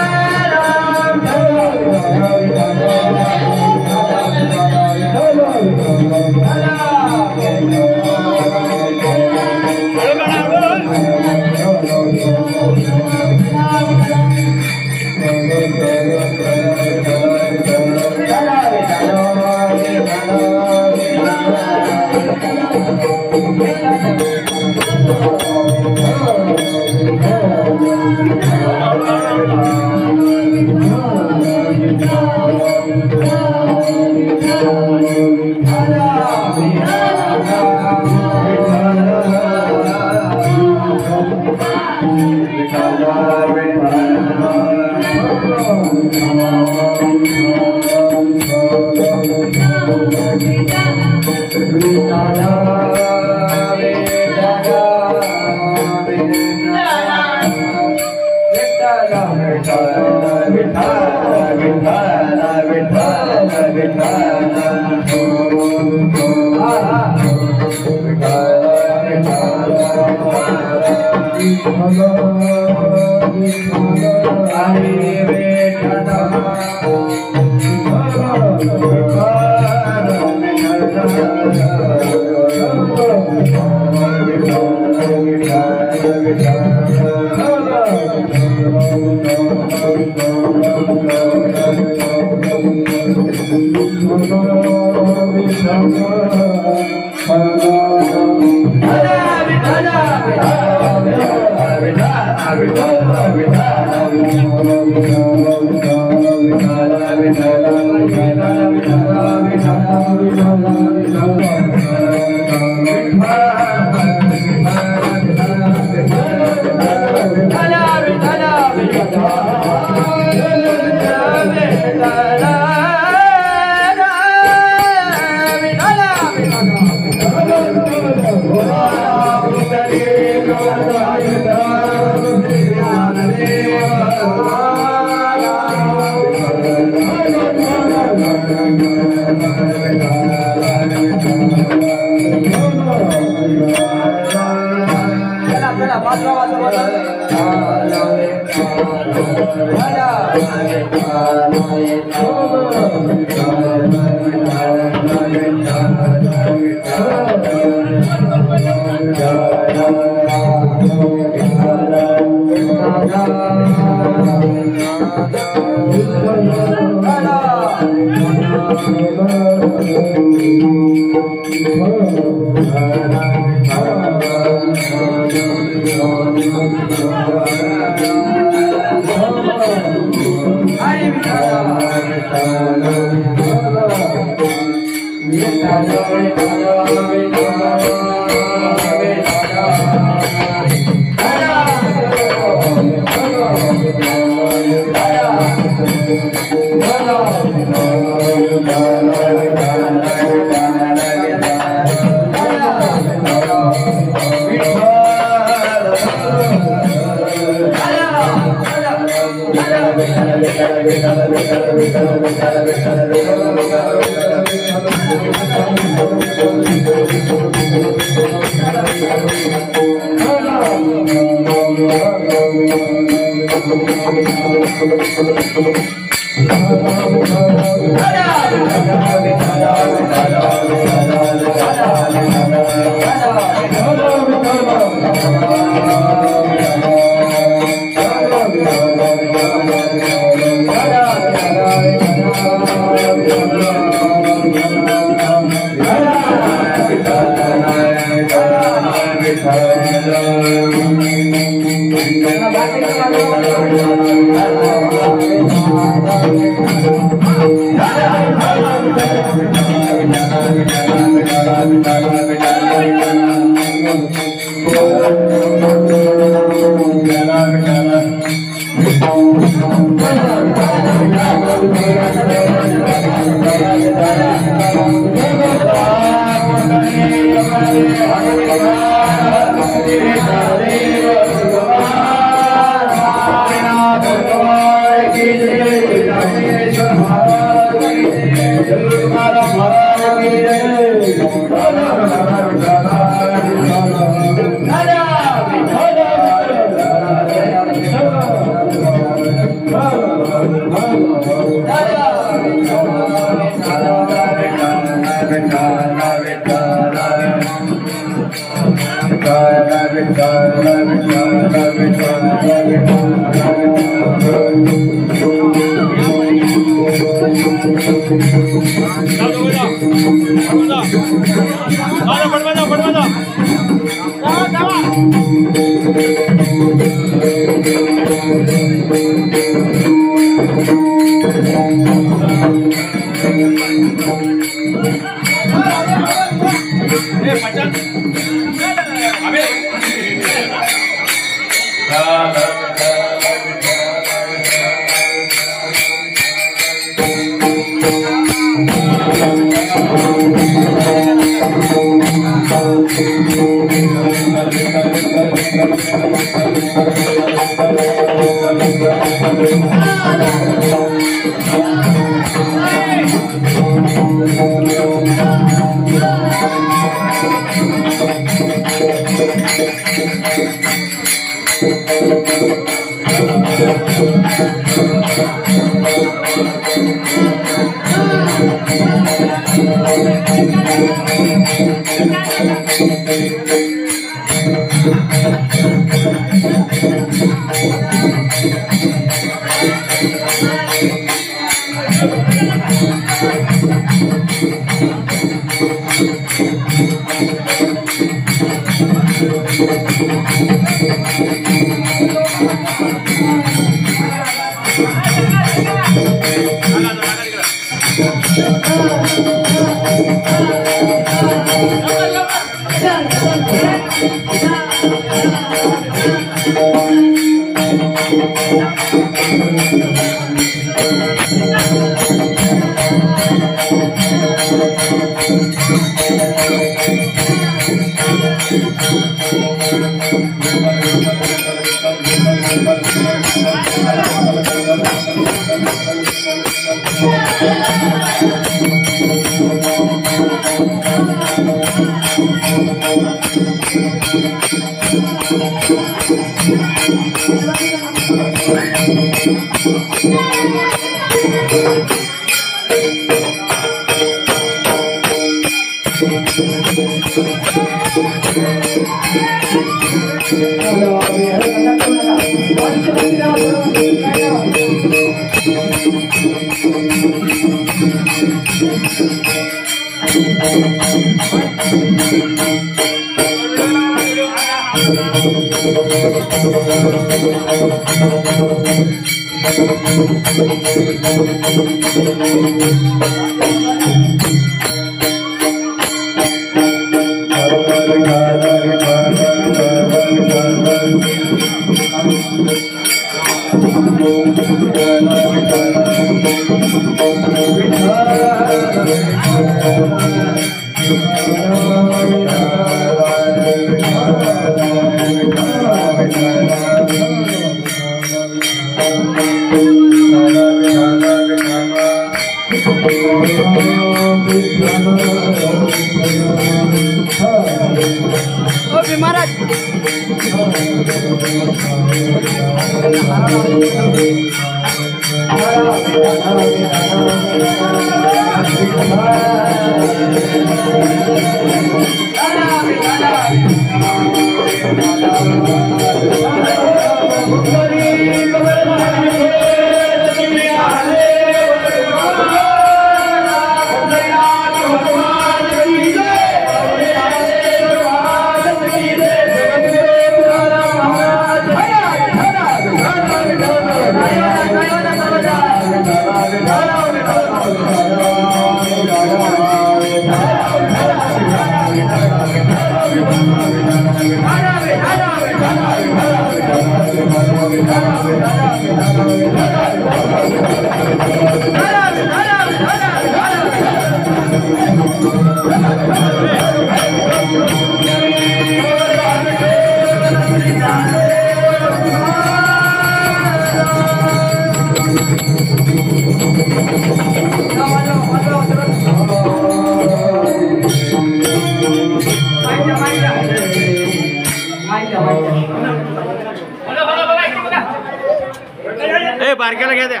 बारक्याला घ्या द्या.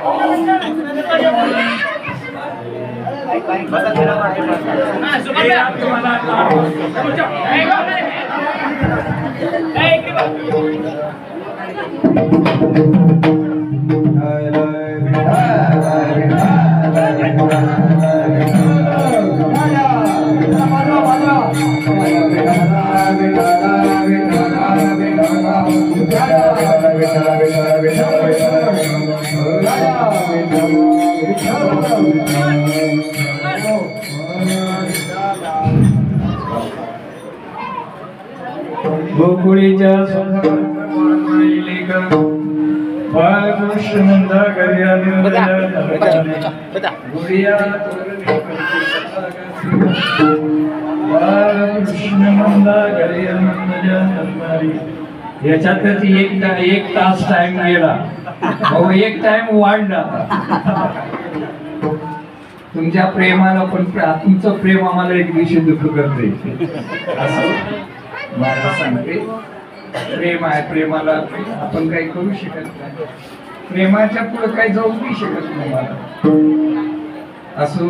गोकुळीच्या बाळकृष्ण मंदा याच्यातच एक तास टाइम गेला. अहो एक टाइम वाढला. तुमच्या प्रेमाला पण तुमचं प्रेम आम्हाला एक दिवशी दुःख करते असं मला सांगते. प्रेम आहे, प्रेमाला आपण काही करू शकत नाही, प्रेमाच्या पुढे काही जाऊ नाही शकत नाही मला असो.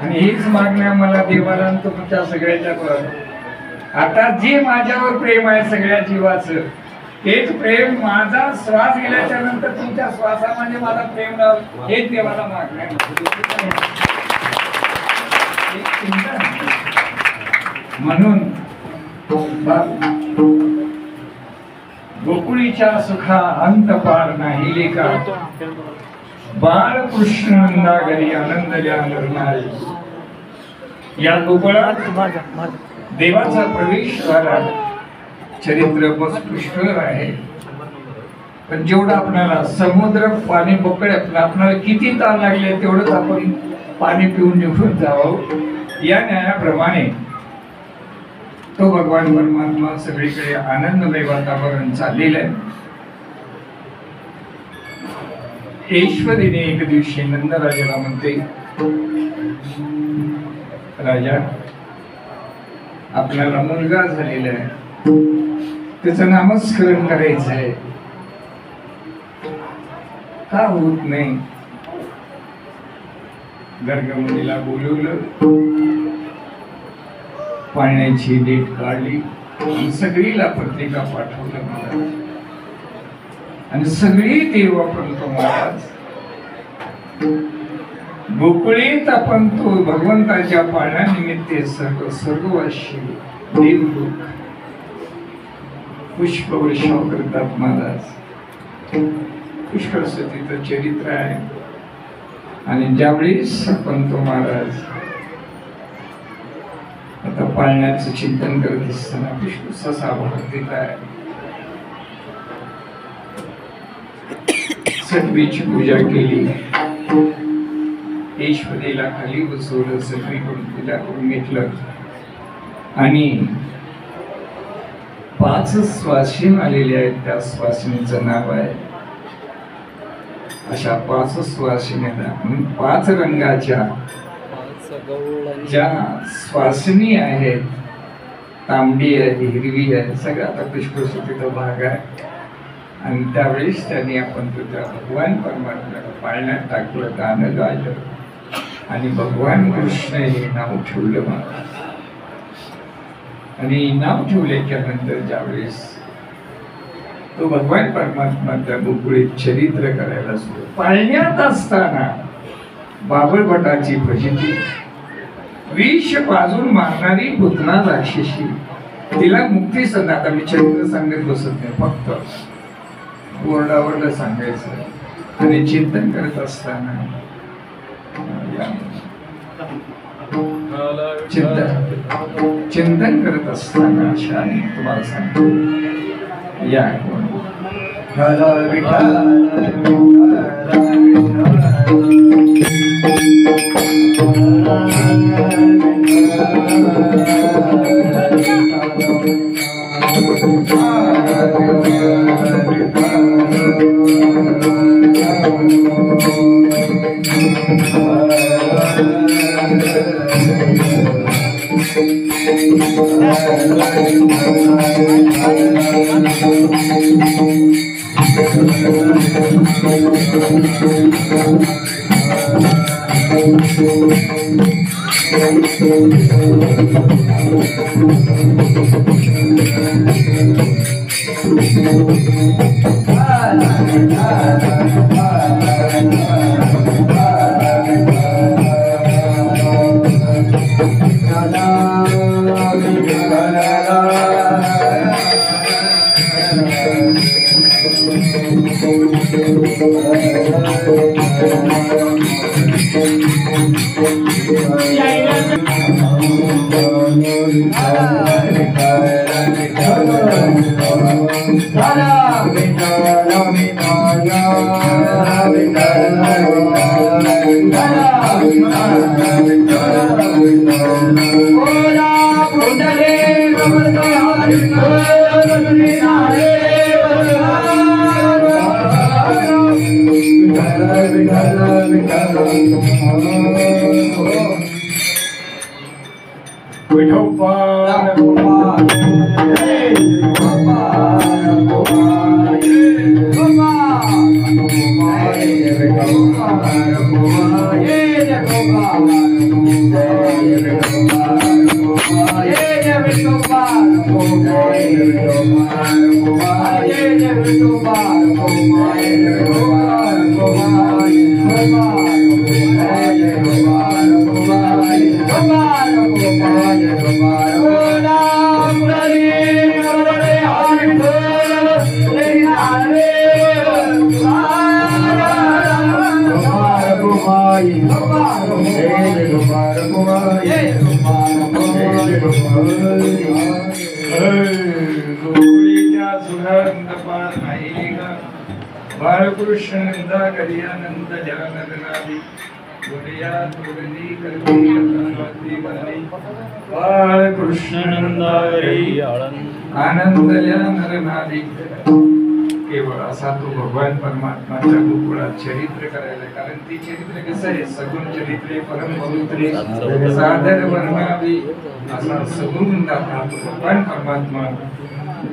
आणि हीच मागण्या मला देवाला तुमच्या सगळ्याच्या बरोबर. आता जे माझ्यावर प्रेम आहे सगळ्या जीवाचं, हेच प्रेम माझा श्वास गेल्याच्या नंतर तुमच्या श्वासामध्ये मला प्रेम राहावं, हेच देवाला मागण्या. म्हणून गोकुळीच्या सुखा अंत पार नाही लेका, बाळ कृष्ण नंदागरी आनंद नरनारी. या गोकुळात देवाचा प्रवेश झाला. चरित्र पुष्कळ आहे, पण जेवढं आपल्याला समुद्र पाणी बकळ आपल्याला किती ताण लागले तेवढंच आपण पाणी पिऊन निघून जावं. या न्यायाप्रमाणे तो भगवान परमात्मा सगळीकडे आनंदमय वातावरण चाललेलं आहे. ईश्वरीने एक दिवशी नंदराजाला म्हणते, राजा आपल्याला मुलगा झालेला आहे, त्याचं नामस्मरण करायचं आहे, का होत नाही? गर्गमुनीला बोलवलं, पाळण्याची डेट काढली आणि सगळीला पत्रिका पाठवलं महाराज. आणि सगळी देव आपण तो महाराज गोकुळीत आपण तो भगवंताच्या पाळण्यानिमित्त सर्व सर्ववाशी देवलोक पुष्पवर्षाव करतात महाराज. पुष्कळ सतीचं चरित्र आहे. आणि ज्यावेळेस आपण तो महाराज आता पाळण्याचं चिंतन करत असताना विष्णू ससा भाग देत आहे. सटवीची पूजा केली, ईश्वरीला खाली बसवलं, सगळीकडून पूजा करून घेतलं आणि 5 स्वासिन आलेले आहेत. त्या स्वासिनीचं नाव आहे, अशा 5 स्वासिनीला 5 रंगाच्या ज्या स्वासिनी आहेत, तांबडी आहे, हिरवी आहे, सगळं आता पुष्पसुतीचा भाग आहे. आणि त्यावेळेस त्यांनी आपण तुझ्या भगवान परमात्म्याला पाळण्यात टाकलं, गाणं गायलं आणि भगवान कृष्ण हे नाव ठेवलं मला. आणि नाव ठेवल्याच्या नंतर ज्यावेळेस तो भगवान परमात्मा त्या गोकुळीत चरित्र करायला सुरू, पाळण्यात असताना बाबळ भटाची फजिती, विष पाजून मारणारी पुतना राक्षसी, तिला मुक्ती संध. आता मी चरित्र सांगत बसत नाही, फक्त बोर्डावरला सांगायचं. आणि चिंतन करत असताना चिंतन करत असताना अशा तुम्हाला सांगतो, या विठोबा बाळकृष्ण निंदा करियानंद जानरनादी गुरिया तुरनी करती करती बाळकृष्ण नंदा करी आनंद जानरनादी केवळ असा तो भगवान परमात्माच्या गोकुळात चरित्र करायला. कारण ती चरित्र कसं आहे, सगुण चरित्रे परम पवित्रे सादर वर्णावी असा सगुण दाता भगवान परमात्मा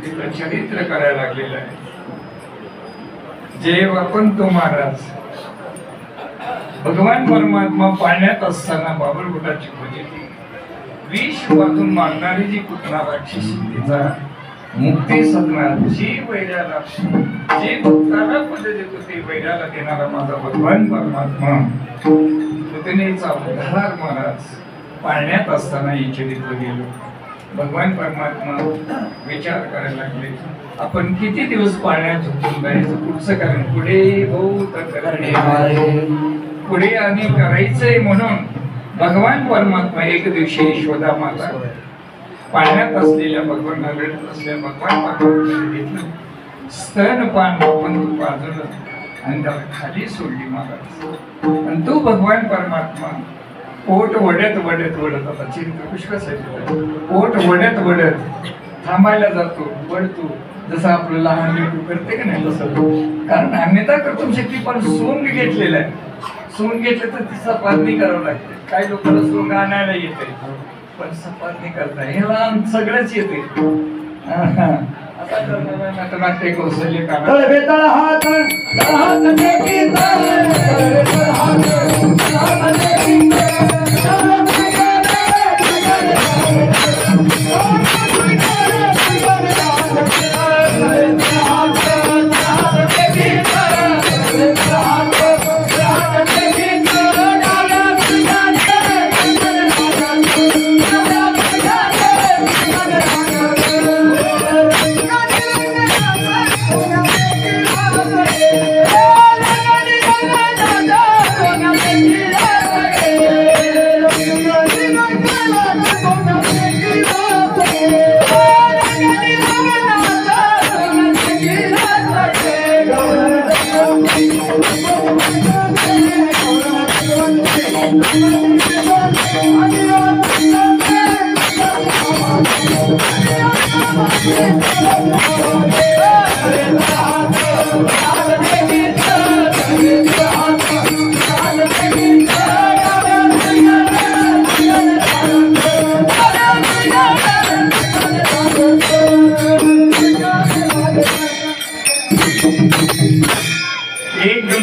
तिथं चरित्र करायला लागलेलं आहे. जेव्हा पण तो महाराज भगवान परमात्मा पाण्यात असताना बाबळगुटाची फजिती विष वाजून मारणारी जी कुत्रा राक्षसी तिचा मुक्ती सदनात जी वैराला जी भक्ताला पद देतो ते वैराला देणारा माझा भगवान परमात्मा पुतणेचा उद्धार महाराज पाण्यात असताना ही चरित्र गेलो. भगवान परमात्मा विचार करायला लागले, आपण किती दिवस पाण्यात झोपून राहायचं, पुढचं कारण पुढे बहुत करणे आहे, पुढे आणि करायचंय. म्हणून भगवान परमात्मा एक दिवशी यशोदा माता पाण्यात असलेल्या भगवान रडत असलेल्या भगवान परमात्म्याने घेतलं स्तनपान आपण तू पाजलं आणि त्याला खाली सोडली महाराज. आणि तो भगवान परमात्मा पोट वडत वडत वडत, आता चिंता पुष्कळ आहे, पोट वडत वडत थांबायला जातो, वळतो, जसं आपलं लहान लेकरू करते का नाही तसं. कारण अन्यथा कर्तुम शक्ती पण सोंग घेतलेला आहे. सोंग घेतलं तर ती सपादनी करावं लागते. काही लोकांना सोंग आणायला येते पण सपादनी करता ह्याला सगळंच येते. आता नाट्य कौशल्य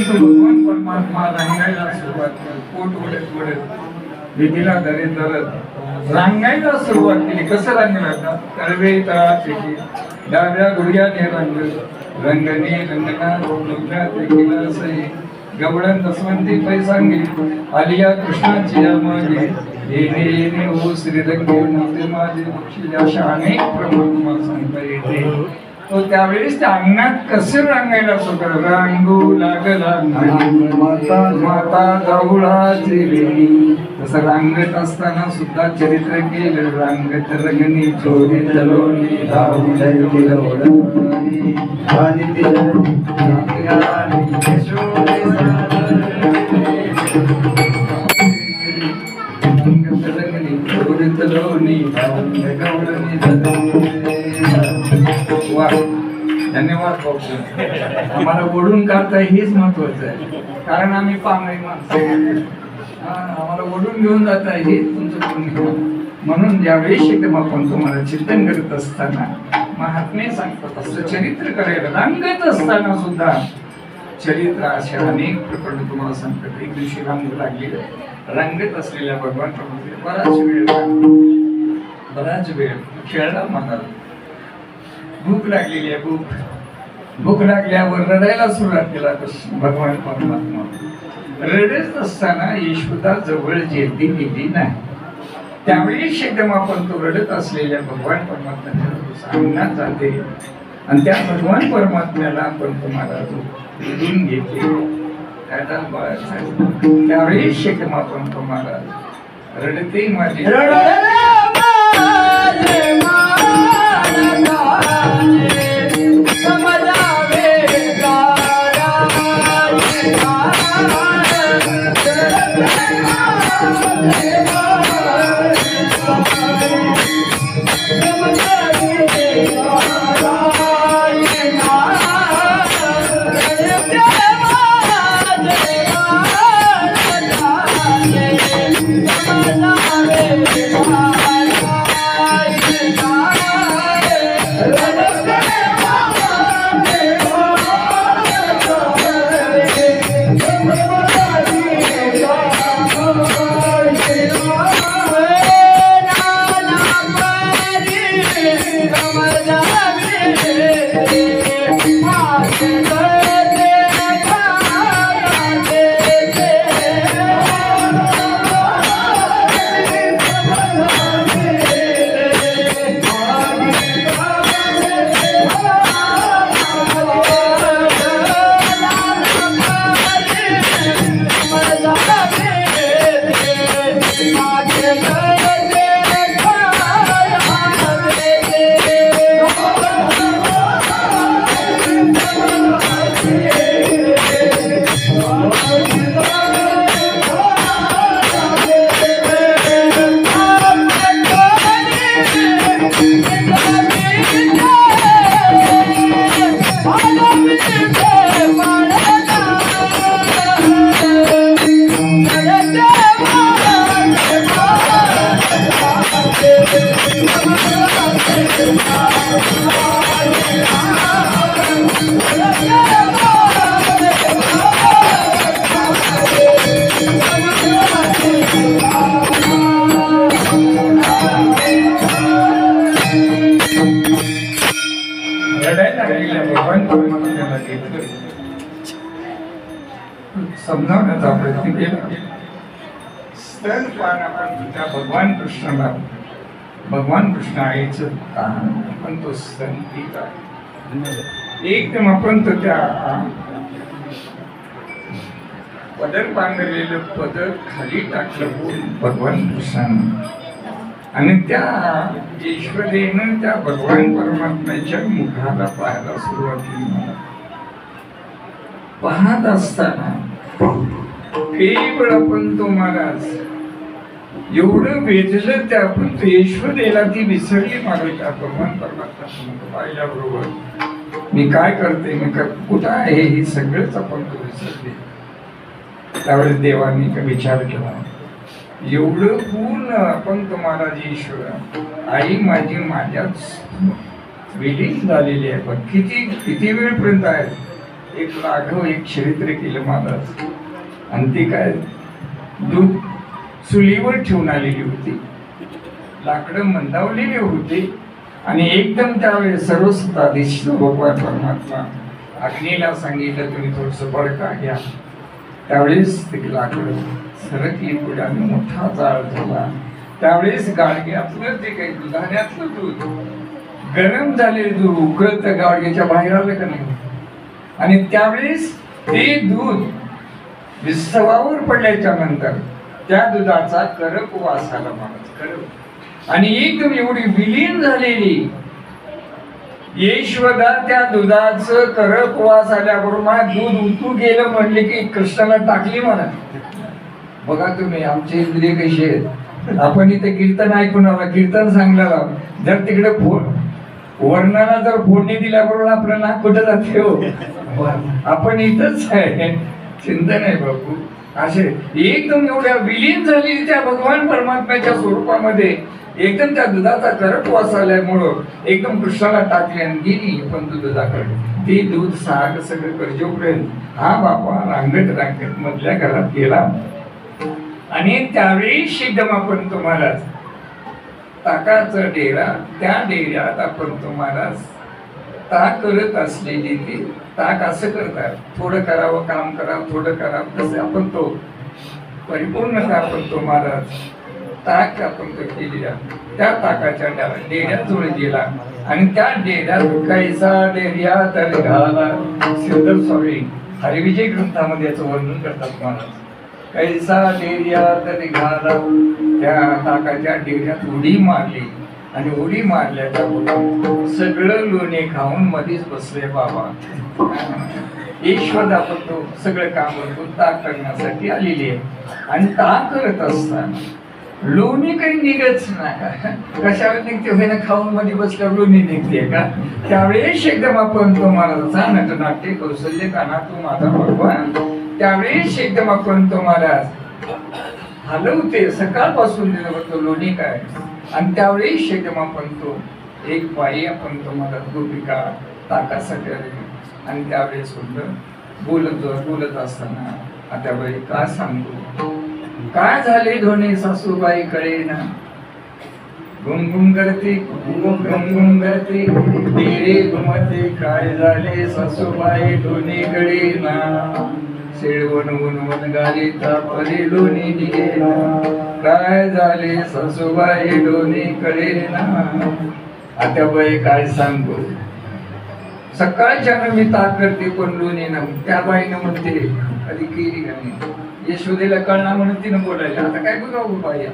भगवान परमात्मा रांगायला सुरुवात केली. पोट वडत वडत विधीला धरे धरत रांगायला सुरुवात केली. कसं रांगला, तळवे तळापैकी डाव्या गुडघ्याने रंग रंगणे रंगना डोक्यात केला सही गवळण दसवंती पैसांगी आलिया कृष्णाची या मागे येणे येणे ओ श्रीरंगे नव्हते माझे बक्षी अशा अनेक प्रमाण तुम्हाला सांगता येते. तो त्यावेळेस त्या अंगणात कसे रांगायला सुकर रांगू लागला माता जाऊळाची वेणी. तसं रांगत असताना सुद्धा चरित्र केलं. रांगत रंगणी चोरी तलोनी धन्यवाद भाऊ. आम्हाला ओढून काढता हेच महत्वाचं आहे. कारण आम्ही पांगळी माणसं, आम्हाला ओढून घेऊन जाता हेच तुमचं पुण्य. म्हणून ज्यावेळेस एकदम आपण तुम्हाला चिंतन करत असताना महात्मे सांगतात असं चरित्र करायला रांगत असताना सुद्धा चरित्र असे अनेक प्रकरण तुम्हाला सांगतात. एक दिवशी रांग लागली रंगत असलेल्या भगवान बराच वेळ खेळला म्हणाल. भूक लागलेली आहे, भूक लागल्यावर रडायला सुरुवात केला भगवान परमात्मा. रडत असताना यशोदा जवळ जेवती गेली नाही. त्यावेळी एकदम आपण तो रडत असलेल्या भगवान परमात्म्याच्या अंगणात जाते आणि त्या भगवान परमात्म्याला आपण तुम्हाला रडून घेते. त्यावेळी एकदम आपण तुम्हाला रडते माझी समजावण्याचा प्रयत्न केला. स्तनपान आपण त्या भगवान कृष्णाला भगवान कृष्ण आईचं आपण तो स्तन पिला. एकदम आपण तो त्या पदर पांघरलेलं पदर खाली टाकलं भगवान कृष्णानं आणि त्या ईश्वरेनं त्या भगवान परमात्म्याच्या मुखाला पाहायला सुरुवात केली. पाहत असताना केवळ आपण तो महाराज एवढं वेधलं त्या आपण तो यशोदेला ती विसरली महाराज. त्या भगवान परमात्मा पाहिल्याबरोबर मी काय करते, मी कुठं आहे, हे सगळंच आपण तो विसरले. त्यावेळेस देवानी विचार केला, एवढं पूर्ण आपण तुम्हाला जी ईश्वर आई माझी माझ्याच विलीन झालेली आहे. पण किती वेळपर्यंत आहे. एक लाघव एक चरित्र केलं महाराज आणि ती काय दूध चुलीवर ठेवून आलेली होती, लाकडं मंदावलेली होती आणि एकदम त्यावेळेस सर्वसत्ताधीश भगवान परमात्मा अग्नीला सांगितलं तुम्ही थोडंसं बडका घ्या. त्यावेळेस ते लाकडं सरकली पुढे आणि मोठा जाळ झाला. त्यावेळेस गाडग्यातलं ते काही दुधाण्यातलं दूध गरम झालेले दूध उकळतं गाडग्याच्या बाहेर आलं का नाही आणि त्यावेळेस ते दूध विस्तवावर पडल्याच्या नंतर त्या दुधाचा करप वास आला करप आणि एकदम एवढी विलीन झालेली यशोदा त्या दुधाचं करप वास आल्याबरोबर दूध उतू गेलं म्हणले की कृष्णाला टाकली म्हणा. बघा तुम्ही आमचे इंद्रिय कसे आहेत. आपण इथे कीर्तन ऐकून आला, कीर्तन सांगण्याला जर तिकडे वर्णाला जर फोडणी दिल्याबरोबर आपलं नाक कुठं जाते हो. आपण इथंच आहे, चिंतन आहे बापू. असे एकदम एवढ्या विलीन झाली त्या भगवान परमात्म्याच्या स्वरूपामध्ये एकदम त्या दुधाचा करप वास आल्यामुळं एकदम कृष्णाला टाकली आणि गेली पण दुधाकडे. ते दूध साग सगळं करजेपर्यंत हा बापा रांगत मधल्या घरात गेला आणि त्यावेळी एकदम आपण तुम्हाला ताकाचा डेरा, त्या डेऱ्यात आपण तुम्हाला ताक करत असलेली ती ताक असं करतात, थोडं करावं काम करावं, थोडं करावं, तसं आपण तो परिपूर्णता आपण तुम्हाला ताक आपण तो केलेला त्या ताकाच्या डेऱ्याजवळ गेला आणि त्या डेऱ्यात कैसा डेऱ्या तर घाला. श्रीधर स्वामी हरिविजय ग्रंथामध्ये याचं वर्णन करतात महाराज. कैसा डेऱ्या तर घाला, त्या ताकाच्या डेऱ्यात उडी मारली आणि उडी मारल्याच्या सगळं लोणे खाऊन मध्येच बसले बाबा. ईश्वर आपण तो सगळं काम करतो, ताक करण्यासाठी आलेली आहे आणि ताक करत असताना लोणी काही निघत नाही. कशावर निघते होईना, खाऊन मध्ये बसल्यावर लोणी निघते का? त्यावेळेस एकदम आपण तो महाराजाचा नटनाट्य कौशल्य काना तू माझा भगवान, त्यावेळेस एकदम आपण तो महाराज हलवते. सकाळपासून तो लोणी काय आणि त्यावेळेस एकदम आपण तो एक बाई आपण तो महाराज गोपिका ताकासाठी आणि त्यावेळेस बोलत असताना आता बाई का सांगतो काय झाले धोनी सासूबाई कळेना, गुमगुम करते गुमगुम करते तेरे घुमते काय झाले सासूबाई दोन्ही कळेना, शेळवण वनवन गाली तापले लोणी निघेना, काय झाले सासूबाई दोन्ही कळेना. आता बाई काय सांगू, सकाळच्या मी ताक करते पण लोणी ना. त्या बाईनं म्हणते कधी केली का नाही, यशोदेला कळणार म्हणून तिनं बोलायला. आता काय बघावं बाई,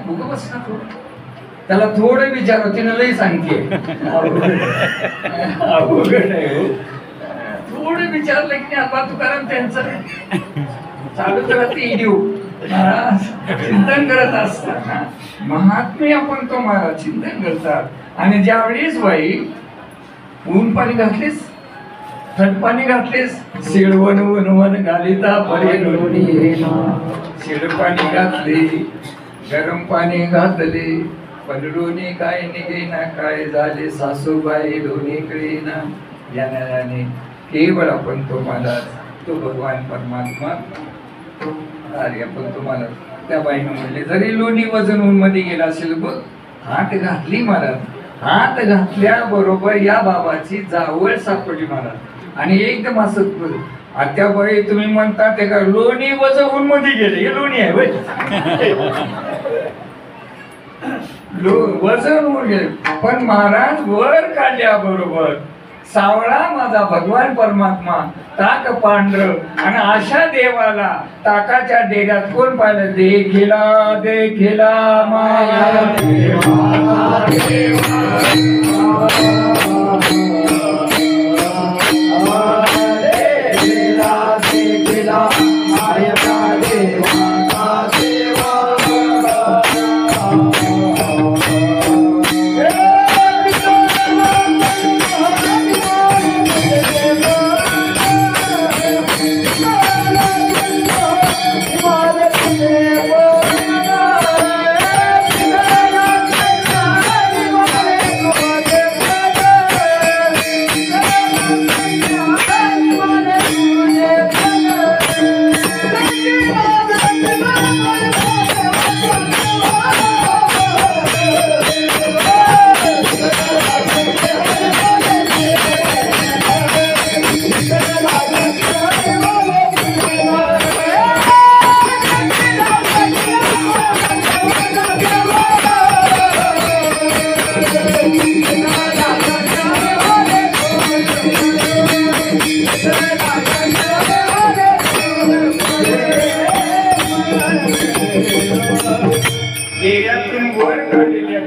बघ बस ना थोडं, त्याला थोडं विचार, तिनं लई सांगते अवघड आहे हो. थोडं विचारलं की नाही तुकाराम त्यांचं चालूच राहते इडिओ चिंतन करत असताना महात्मे आपण तो महाराज चिंतन करतात. आणि ज्यावेळेस बाई ऊन पाणी घातलीस, थंड पाणी घातलीस, शिळवण वनवन घालिता परे लोणी, शिळ पाणी घातले, गरम पाणी घातले, पण लोणी काय निघेना, काय झाले सासूबाई लोणी कळेना. याने केवळ आपण तो मला तो भगवान परमात्मा अरे आपण तुम्हाला त्या बाईनं म्हणले जरी लोणी वजन ऊन मध्ये गेला असेल बघ, हात घातली महाराज, हात घातल्या बरोबर या बाबाची जावळ सापडली महाराज. आणि एकदम असं आता बाई तुम्ही म्हणता ते का लोणी वजन मध्ये गेले, हे लोणी आहे वजन ऊन गेले, पण महाराज वर काढल्या बरोबर सावळा माझा भगवान परमात्मा ताक पांढर. आणि अशा देवाला ताकाच्या डेऱ्यात कोण पाहिलं, देखिला देखिला माया देवा देखिला माया देवा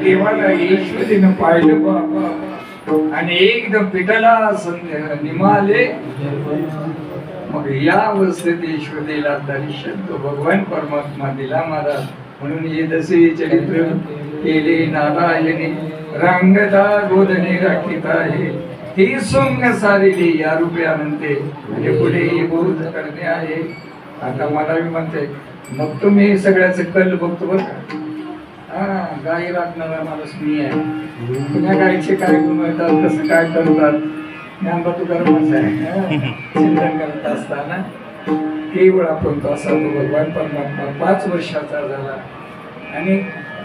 देवाला ईश्वरीनं पाहिलं बाबा आणि एकदम पिठाला निमाले. मग या अवस्थेत ईश्वरीला दर्शन तो भगवान परमात्मा दिला महाराज. म्हणून हे दसे चरित्र केले नारायणी, रांगता गोधने राखीत आहे, ही सोंग सारिली या रूपे अनंते, आणि पुढे बोध करणे आहे. आता मला मी म्हणते मग तुम्ही सगळ्याचं कल बघतो बरं का. गाई राखणारा माणूस मी आहे, पुण्या गायीचे काय गुण येतात, कसं काय करतात, ज्ञानबा तुकारामच आहे. चिंतन करत असताना केवळ आपण तो असा तो भगवान परमात्मा 5 वर्षाचा झाला आणि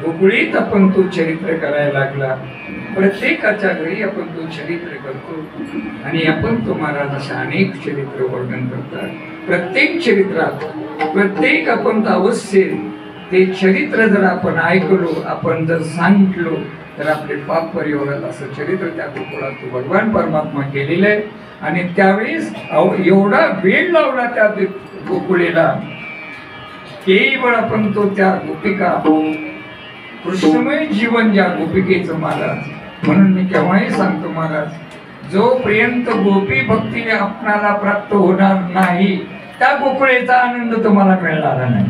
गोकुळीत आपण तो चरित्र करायला लागला. प्रत्येकाच्या घरी आपण तो चरित्र करतो आणि आपण तो महाराज अशा अनेक चरित्र वर्णन करतात. प्रत्येक चरित्रात प्रत्येक आपण अवस्थेत ते चरित्र जर आपण ऐकलो, आपण जर सांगितलो तर आपले पाप परिवारात असं चरित्र त्या गोकुळात तो भगवान परमात्मा केलेलं आहे. आणि त्यावेळेस एवढा वेळ लावला त्या गोकुळेला, केवळ आपण तो त्या गोपिका कृष्णमय जीवन ज्या गोपिकेचं महाराज, म्हणून मी केव्हाही सांगतो महाराज, जोपर्यंत गोपी भक्ती आपणाला प्राप्त होणार नाही त्या गोकुळेचा आनंद तुम्हाला मिळणार नाही.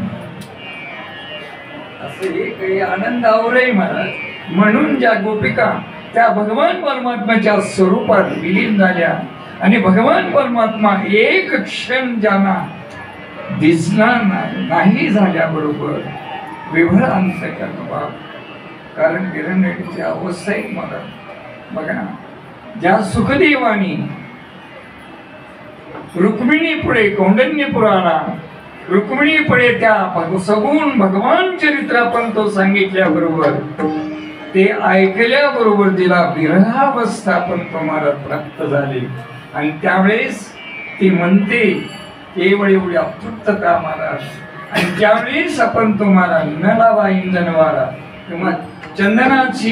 असं एकही आनंद आवरही महाराज. म्हणून ज्या गोपिका त्या भगवान परमात्म्याच्या स्वरूपात विलीन झाल्या आणि भगवान परमात्मा एक क्षण ज्यांना दिसणार नाही झाल्याबरोबर विभळ अंतकरण, कारण हिरण्यची अवस्था एक मला बघा, ज्या सुखदेवानी रुक्मिणी पुढे कौंडण्यपुराला रुक्मिणी पुढे त्या सगुण भगवान चरित्र आपण तो सांगितल्याबरोबर ते ऐकल्याबरोबर तिला विरहावस्था पण तुम्हाला प्राप्त झाली. आणि त्यावेळेस ती म्हणते केवळ एवढी अतृप्तता महाराज. आणि त्यावेळेस आपण तुम्हाला न लावा इंजनवारा किंवा चंदनाची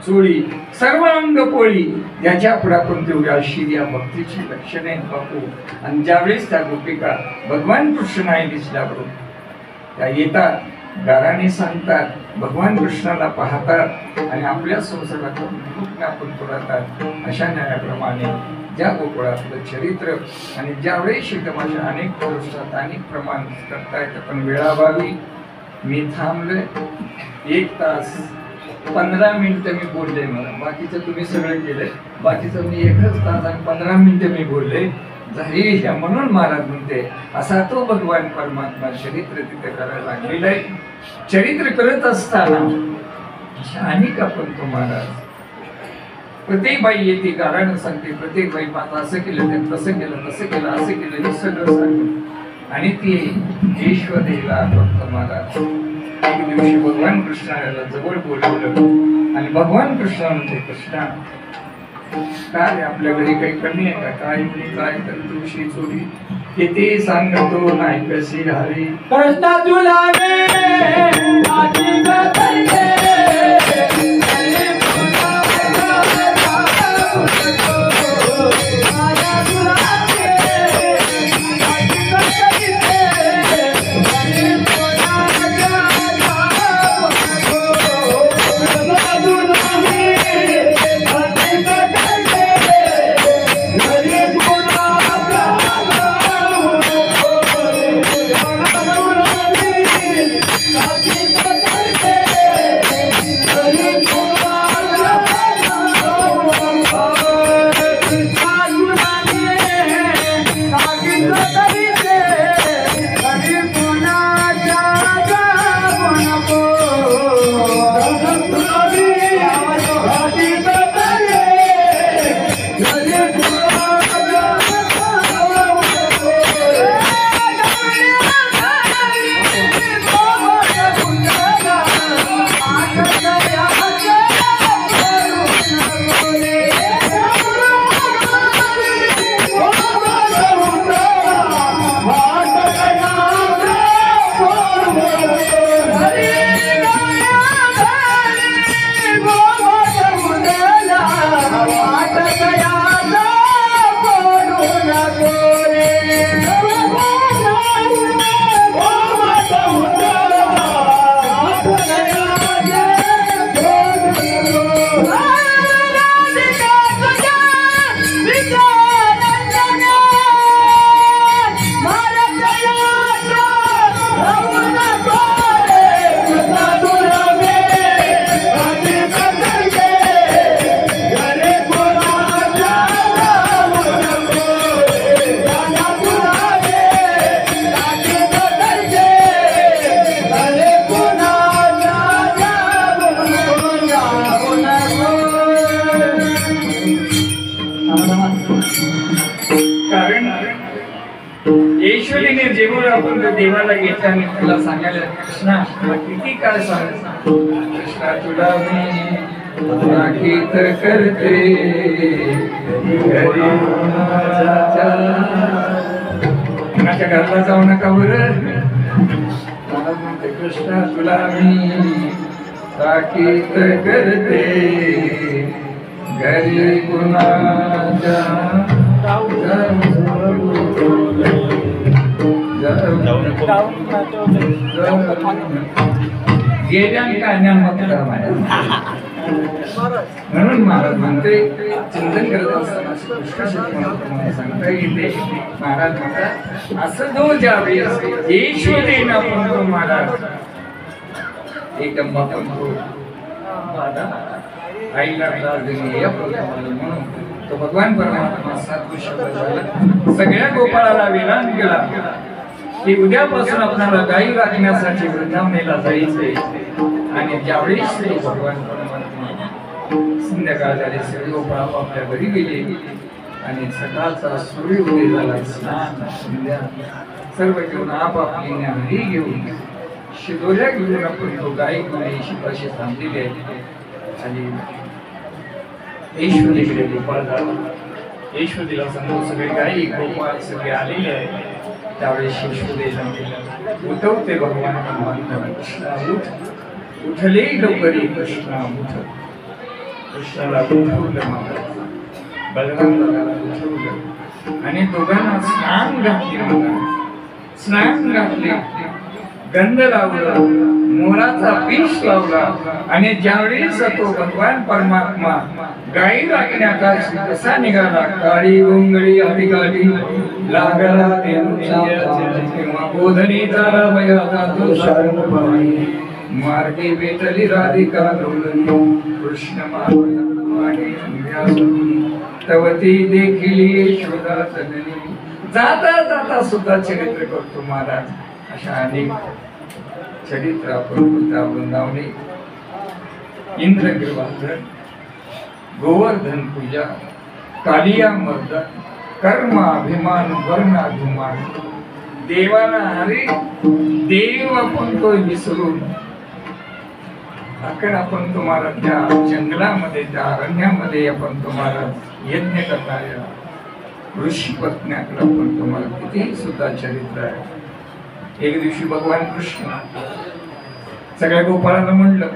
चोळी सर्वांग पोळी याच्या पुढे आपण तेवढी अशी या भक्तीची लक्षणे बघू. आणि ज्यावेळेस त्या गोपिका भगवान कृष्ण नाही दिसल्याबरोबर त्या येतात, गाराने सांगतात, भगवान कृष्णाला पाहतात आणि आपल्या संसारातून आपण पुरवतात. अशा न्यायाप्रमाणे ज्या गोकुळातलं चरित्र आणि ज्यावेळेस माझ्या अनेक दृष्टात अनेक प्रमाण करतायत, पण वेळाभावी मी थांबलोय. 1 तास 15 मिनिटं मी बोलले. मला बाकीचं तुम्ही सगळं केलंय, बाकीचं मी 1 तास आणि 15 मिनिटं मी बोलले झाली. म्हणून महाराज म्हणते असा तो भगवान परमात्मा चरित्र तिथे करायला लागलेला आहे. चरित्र करत असताना अनेक आपण तो महाराज प्रत्येक बाई येते, गारानं सांगते, प्रत्येक बाई माझं असं केलं, ते तसं केलं, तसं केलं, असं केलं, हे सगळं सांगते. आणि ती ईश्वरीला फक्त महाराज एक दिवशी भगवान कृष्णाला जवळ बोलवलं आणि भगवान कृष्णा म्हणते, कृष्णा काय आपल्या घरी काही कमी आहे का? काय काय तर तुळशी चोरी हे ते सांगतो नाही कशी हरी कृष्णा तुला आपण त्या देवाला घेतला आणि त्याला सांगायला कृष्णा तुला किती काय सांगायचं कृष्णा तुला मी राखीत करते घरी कोणाच्या घराला जाऊ नका बरं मला म्हणते कृष्णा तुला मी राखीत करते घरी कुणाच्या गेल्या कान्या मग म्हणून महाराज म्हणते चिंतन करत असताना कृष्ण सांगता येते महाराज म्हणतात असं जो ज्यावेळी ईश्वरीनं म्हणतो महाराज एकदम म्हणतो आईला त्रास देणे या प्रकारे म्हणून तो भगवान परमात्मा साधू शब्द झाला सगळ्या गोपाळाला विधान केला की उद्यापासून आपल्याला गाई राखण्यासाठी वृंदावनेला जायचंय आणि ज्यावेळी श्री भगवान परमात्मा संध्याकाळ झाली सगळे गोपाळ आपल्या घरी गेले आणि सकाळचा सूर्योदय झाला स्नान संध्या सर्व घेऊन आपापली न्याहारी घेऊन शिदोऱ्या घेऊन आपण तो गाई घेऊन शिपाशी थांबलेले आहे आणि ईश्वरीकडे गोपाळ झाला ईश्वरीला समोर सगळे गाई गोपाळ सगळे आलेले आहे त्यावेळेस ईश्वरीला उठवते भगवान परमात्मा कृष्णा उठ उठले लवकरी कृष्णा उठ कृष्णाला उठवलं महाराज बलरामला उठवलं आणि दोघांना स्नान घातले स्नान घातले गंध लावला मोराचा पीस लावला आणि ज्यावेळेस तो भगवान परमात्मा गाई राखण्यासाठी कसा निघाला काळी गोंगळी अभिगाडी लागला तेव्हा बोधनी झाला वयाचा तो शरणपाणी मार्गे भेटली राधिका कृष्ण तवती देखील यशोदा जननी जाता जाता सुद्धा चरित्र करतो महाराज अशा अनेक चरित्र आपण वृंदावने इंद्रगृहाधन गोवर्धन पूजा कालिया मर्दन कर्म अभिमान वर्णाभिमान देवाला हरी देव आपण तो विसरून अखेर आपण तुम्हाला त्या जंगलामध्ये त्या अरण्यामध्ये आपण तुम्हाला यज्ञ करणाऱ्या ऋषी पत्न्याकडे आपण तुम्हाला कितीही सुद्धा चरित्र आहे एक दिवशी भगवान कृष्ण सगळ्या गोपाळांना म्हणलं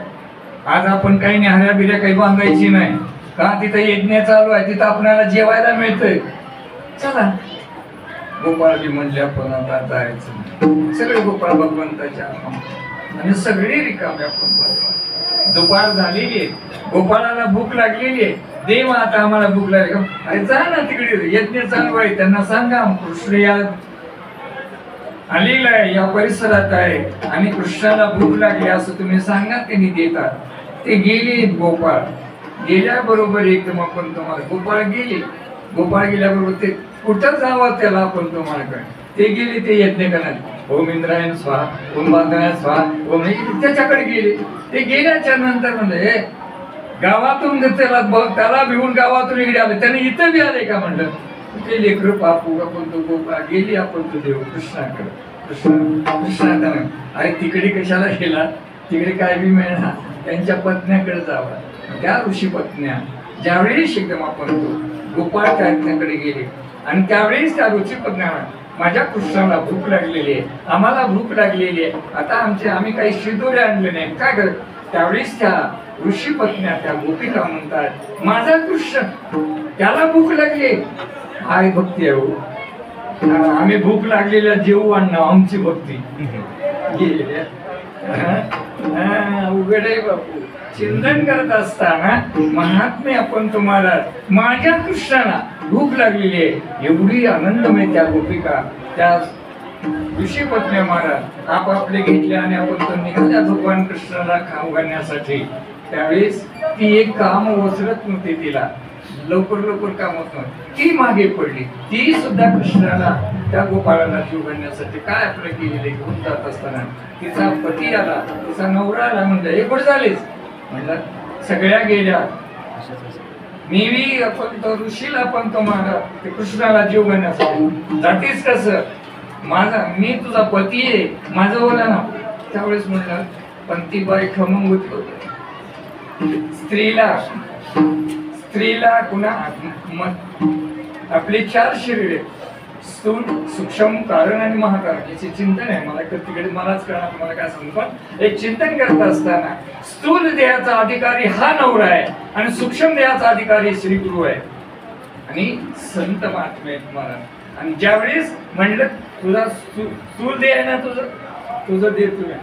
आज आपण काही न्याहाऱ्या बिऱ्या काही बांधायची नाही का तिथं यज्ञ चालू आहे तिथं आपल्याला जेवायला मिळतंय चला गोपाळजी म्हणले आपण आता जायचं सगळे गोपाळ भगवंताच्या आणि सगळी रिकाम्या आपण दुपार झालेली आहे गोपाळाला भूक लागलेली आहे देव आता आम्हाला भूक लागली अरे जा ना तिकडे यज्ञ चालू आहे त्यांना सांगा कृष्ण या आलेला आहे या परिसरात आहे आणि कृष्णाला भूक लागली असं तुम्ही सांगा त्यांनी देतात ते गेले गोपाळ गेल्याबरोबर एकदम आपण तुम्हाला गोपाळ गेल्याबरोबर ते कुठं जावं त्याला आपण तुम्हाला कळ ते गेले ते यज्ञ करणार ओम इंद्रायण स्वाहा ओम बांधवायण स्वाहा ओम त्याच्याकडे गेले ते गेल्याच्या नंतर म्हणजे गावातून त्याला भिवून गावातून इकडे आले त्याने इथं बी आले का म्हणलं ते लेकर पापू आपण तो गोपाळ गेली आपण तो देव कृष्णाकडे कृष्णा अरे तिकडे कशाला गेला तिकडे काय बी मिळणार त्यांच्या पत्न्याकडे जावा त्या ऋषी पत्न्या ज्यावेळेस एकदम आपण तो गोपाळ त्याकडे गेले आणि त्यावेळेस त्या ऋषी पत्न्या माझ्या कृष्णाला भूक लागलेली आहे आम्हाला भूक लागलेली आहे आता आम्ही काही शिदोरे आणले नाही काय करत त्यावेळेस त्या ऋषी पत्न्या त्या गोपिका म्हणतात माझा कृष्ण त्याला भूक लागली हाय भक्ती आहे आम्ही भूक लागलेल्या जेवू आणणं आमची भक्ती उघड आहे बापू चिंतन करत असताना महात्मे आपण तुम्हाला माझ्या कृष्णाला भूक लागलेली आहे एवढी आनंदमय त्या गोपिका त्या ऋषी पत्न्या महाराज आपापले घेतले आणि आपण तो निघाल्या भगवान कृष्णाला खाऊ घालण्यासाठी त्यावेळेस ती एक काम ओसरत नव्हती तिला लवकर काम होत नव्हतं ती मागे पडली ती सुद्धा कृष्णाला त्या गोपाळाला जीव घालण्यासाठी काय आपलं केलेले घेऊन जात असताना तिचा पती आला तिचा नवरा आला म्हणलं हे कुठे झालीस म्हणलं सगळ्या गेल्या मी आपण तो ऋषीला पण तो महाराज कृष्णाला जीव घालण्यासाठी जातीस कसं माझा मी तुझा पती आहे माझं बोला ना. त्यावेळेस म्हणलं पण ती बाई खमंगूत होती. स्त्रीला कुणा आपले 4 शरीर स्थूल सूक्ष्म कारण आणि महाकारण याचे चिंतन आहे. मला तिकडे मलाच कळणार तुम्हाला काय सांगू. पण एक चिंतन करत असताना स्थूल देहाचा अधिकारी हा नवरा आहे आणि सूक्ष्म देहाचा अधिकारी श्री गुरु आहे आणि संत महात्मे तुम्हाला. आणि ज्यावेळेस म्हणलं तुझा स्थूल देह आहे ना तुझं दे तुला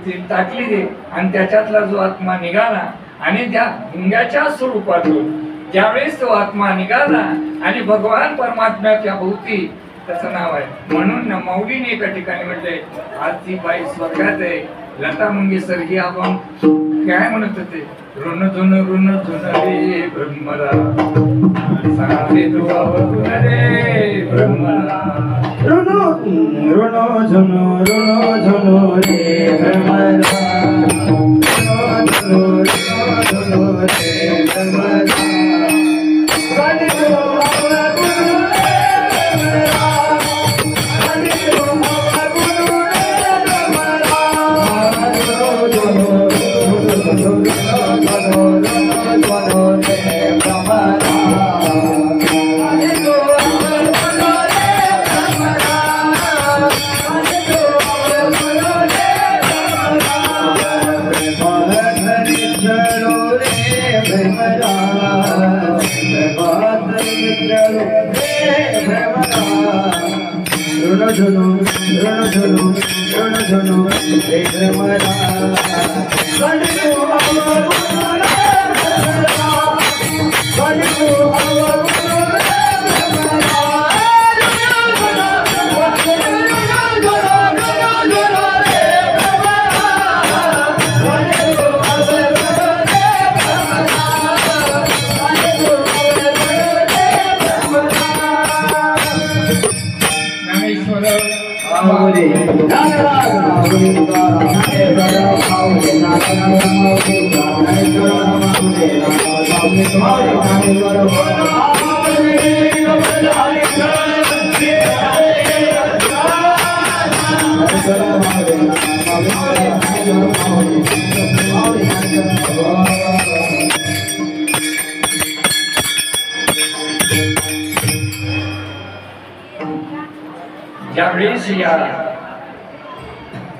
ती टाकली दे आणि त्याच्यातला जो आत्मा निघाला आणि त्या मुंग्याच्या स्वरूपातून ज्यावेळेस तो आत्मा निघाला आणि भगवान परमात्म्याच्या भोवती त्याचं नाव आहे. म्हणून मौलीने एका ठिकाणी म्हटले आज ती बाई स्वर्गात आहे. लता मंगेशकर ही आपण काय म्हणत होते ऋण धुन रे ब्रह्मरा सारे दुआवतुन रे ब्रह्मरा ऋण झुन रे ब्रह्मरा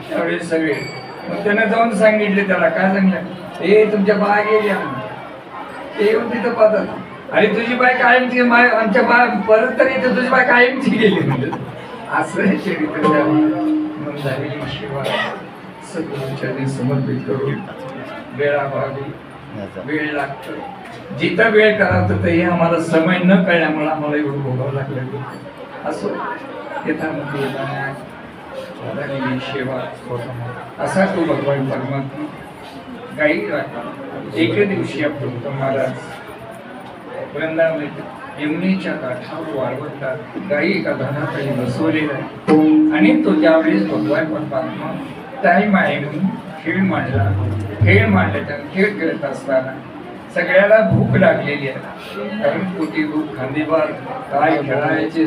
त्यावेळेस सगळे मग त्यानं जाऊन सांगितले त्याला काय सांगलं हे तुमच्या बाया गेल्या ते येऊन तिथं पाहतात आणि तुझी बाय कायमची आमच्या बाय परत तर येते तुझी बाय कायमची गेली म्हणलं असं चरित्र मग झालेली शिवा सगळ्यांच्या समर्पित करून वेळाभावी वेळ लागतो जिथं वेळ करावं तर हे आम्हाला समय न कळल्यामुळे आम्हाला एवढं भोगावं लागलं असो येताना सेवा असा तो भगवान परमात्मा गाई राखा. एके दिवशी आपण महाराज वृंदावन यमुनेच्या काठावर वाळवतात गाई एका धनाखाली बसवलेला आहे आणि तो ज्यावेळेस भगवान परमात्मा टाईम आहे म्हणून खेळ मांडल्याच्या खेळ खेळत असताना सगळ्याला भूक लागलेली आहे कारण पोटी भूक खांदेबार काय खेळायचे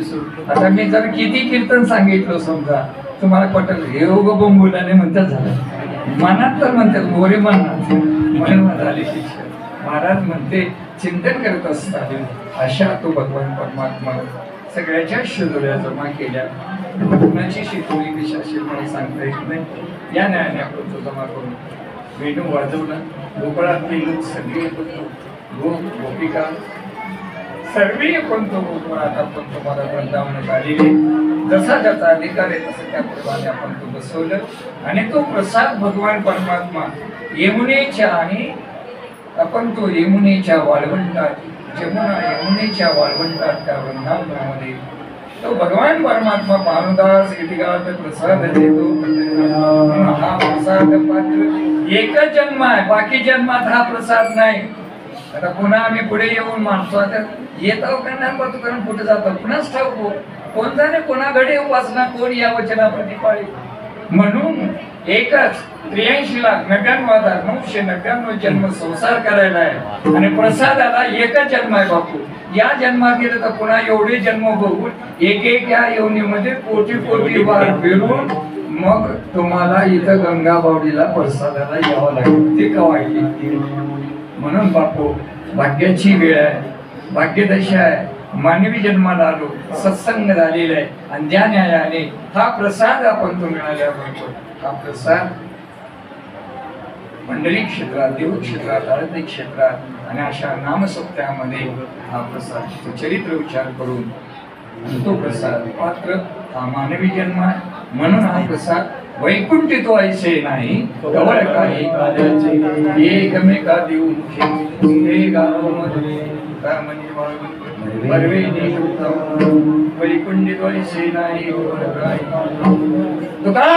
आता मी जर किती कीर्तन सांगितलं समजा तुम्हाला पटल हे बोंबुलाने म्हणतात झालं मनात तर म्हणतात मोरे म्हणतात म्हणून झाले शिक्षण. महाराज म्हणते चिंतन करत असतात अशा तो भगवान परमात्मा सगळ्याच्या शिदोऱ्या जमा केल्या कुणाची शिकवली दिशाशील मला सांगता येत नाही. या न्यायाने आपण तो जमा करून वेणू वाजवला गोकुळातले लोक सगळे गोपिका सर्वे पण तो गोकुळात आपण तुम्हाला वृंदावनात आलेले जसा ज्याचा अधिकार आहे तसं त्याप्रमाणे आपण तो बसवलं आणि तो प्रसाद भगवान परमात्मा यमुनेच्या आणि आपण तो यमुनेच्या वाळवंटात यमुनेच्या वाळवंटात त्या वृंदावनामध्ये तो भगवान परमात्मा भानुदास गीतिकात प्रसाद देतो. हा प्रसाद पात्र एकच जन्म आहे बाकी जन्मात हा प्रसाद नाही. आता पुन्हा आम्ही पुढे येऊन मानतो आता येतो का नाही पाहतो कारण कुठे जातो पुन्हाच ठाऊको कोणता नाही कोणाकडे उपासना कोण या वचनाप्रती पाळी म्हणून एकच 83 लाख 99,999 जन्म संसार करायला आहे आणि प्रसादाला एकच जन्म आहे बापू. या जन्मात गेलं तर पुन्हा एवढे जन्म बघून एक या योनीमध्ये कोटी कोटी वार फिरून मग तुम्हाला इथं गंगाबावडीला प्रसादाला यावं लागेल. ते कवा येईल? म्हणून बापू भाग्याची वेळ आहे, भाग्यदशा आहे. मानवी जन्माला आलो, सत्संग झालेला आहे आणि त्या न्यायाने हा प्रसाद आपण तो मिळाल्याबरोबर हा प्रसाद मंडळी क्षेत्रात, देव क्षेत्रात, आरती क्षेत्रात आणि अशा नामसप्त्यामध्ये हा प्रसाद चरित्र विचार करून तो प्रसाद पात्र हा मानवी जन्म आहे. म्हणून हा प्रसाद वैकुंठी तो ऐसे नाही जवळ काही काल्याचे एकमेका देऊ मुखे गाव मध्ये कामनी वाळून बरवे वैकुंठी तो ऐसे नाही तुका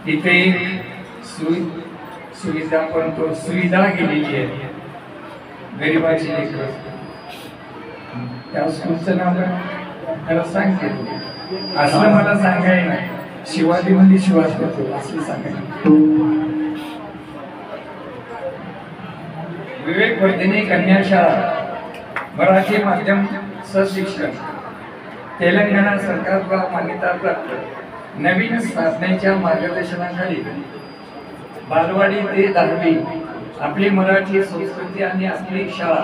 इथे सुविधा पण तो सुविधा गेलेली आहे. गरीबाची लेकर त्या स्कूलचं नाव त्याला सांगते असं मला सांगाय नाही. शिवाजीमध्ये शिवाज करतो असं सांगायचं. विवेक वर्धिनी कन्या शाळा मराठी माध्यम सशिक्षण तेलंगणा सरकारला मान्यता प्राप्त नवीन स्थापनेच्या मार्गदर्शनाखाली बालवाडी ते 10वी आपली मराठी संस्कृती आणि आपली शाळा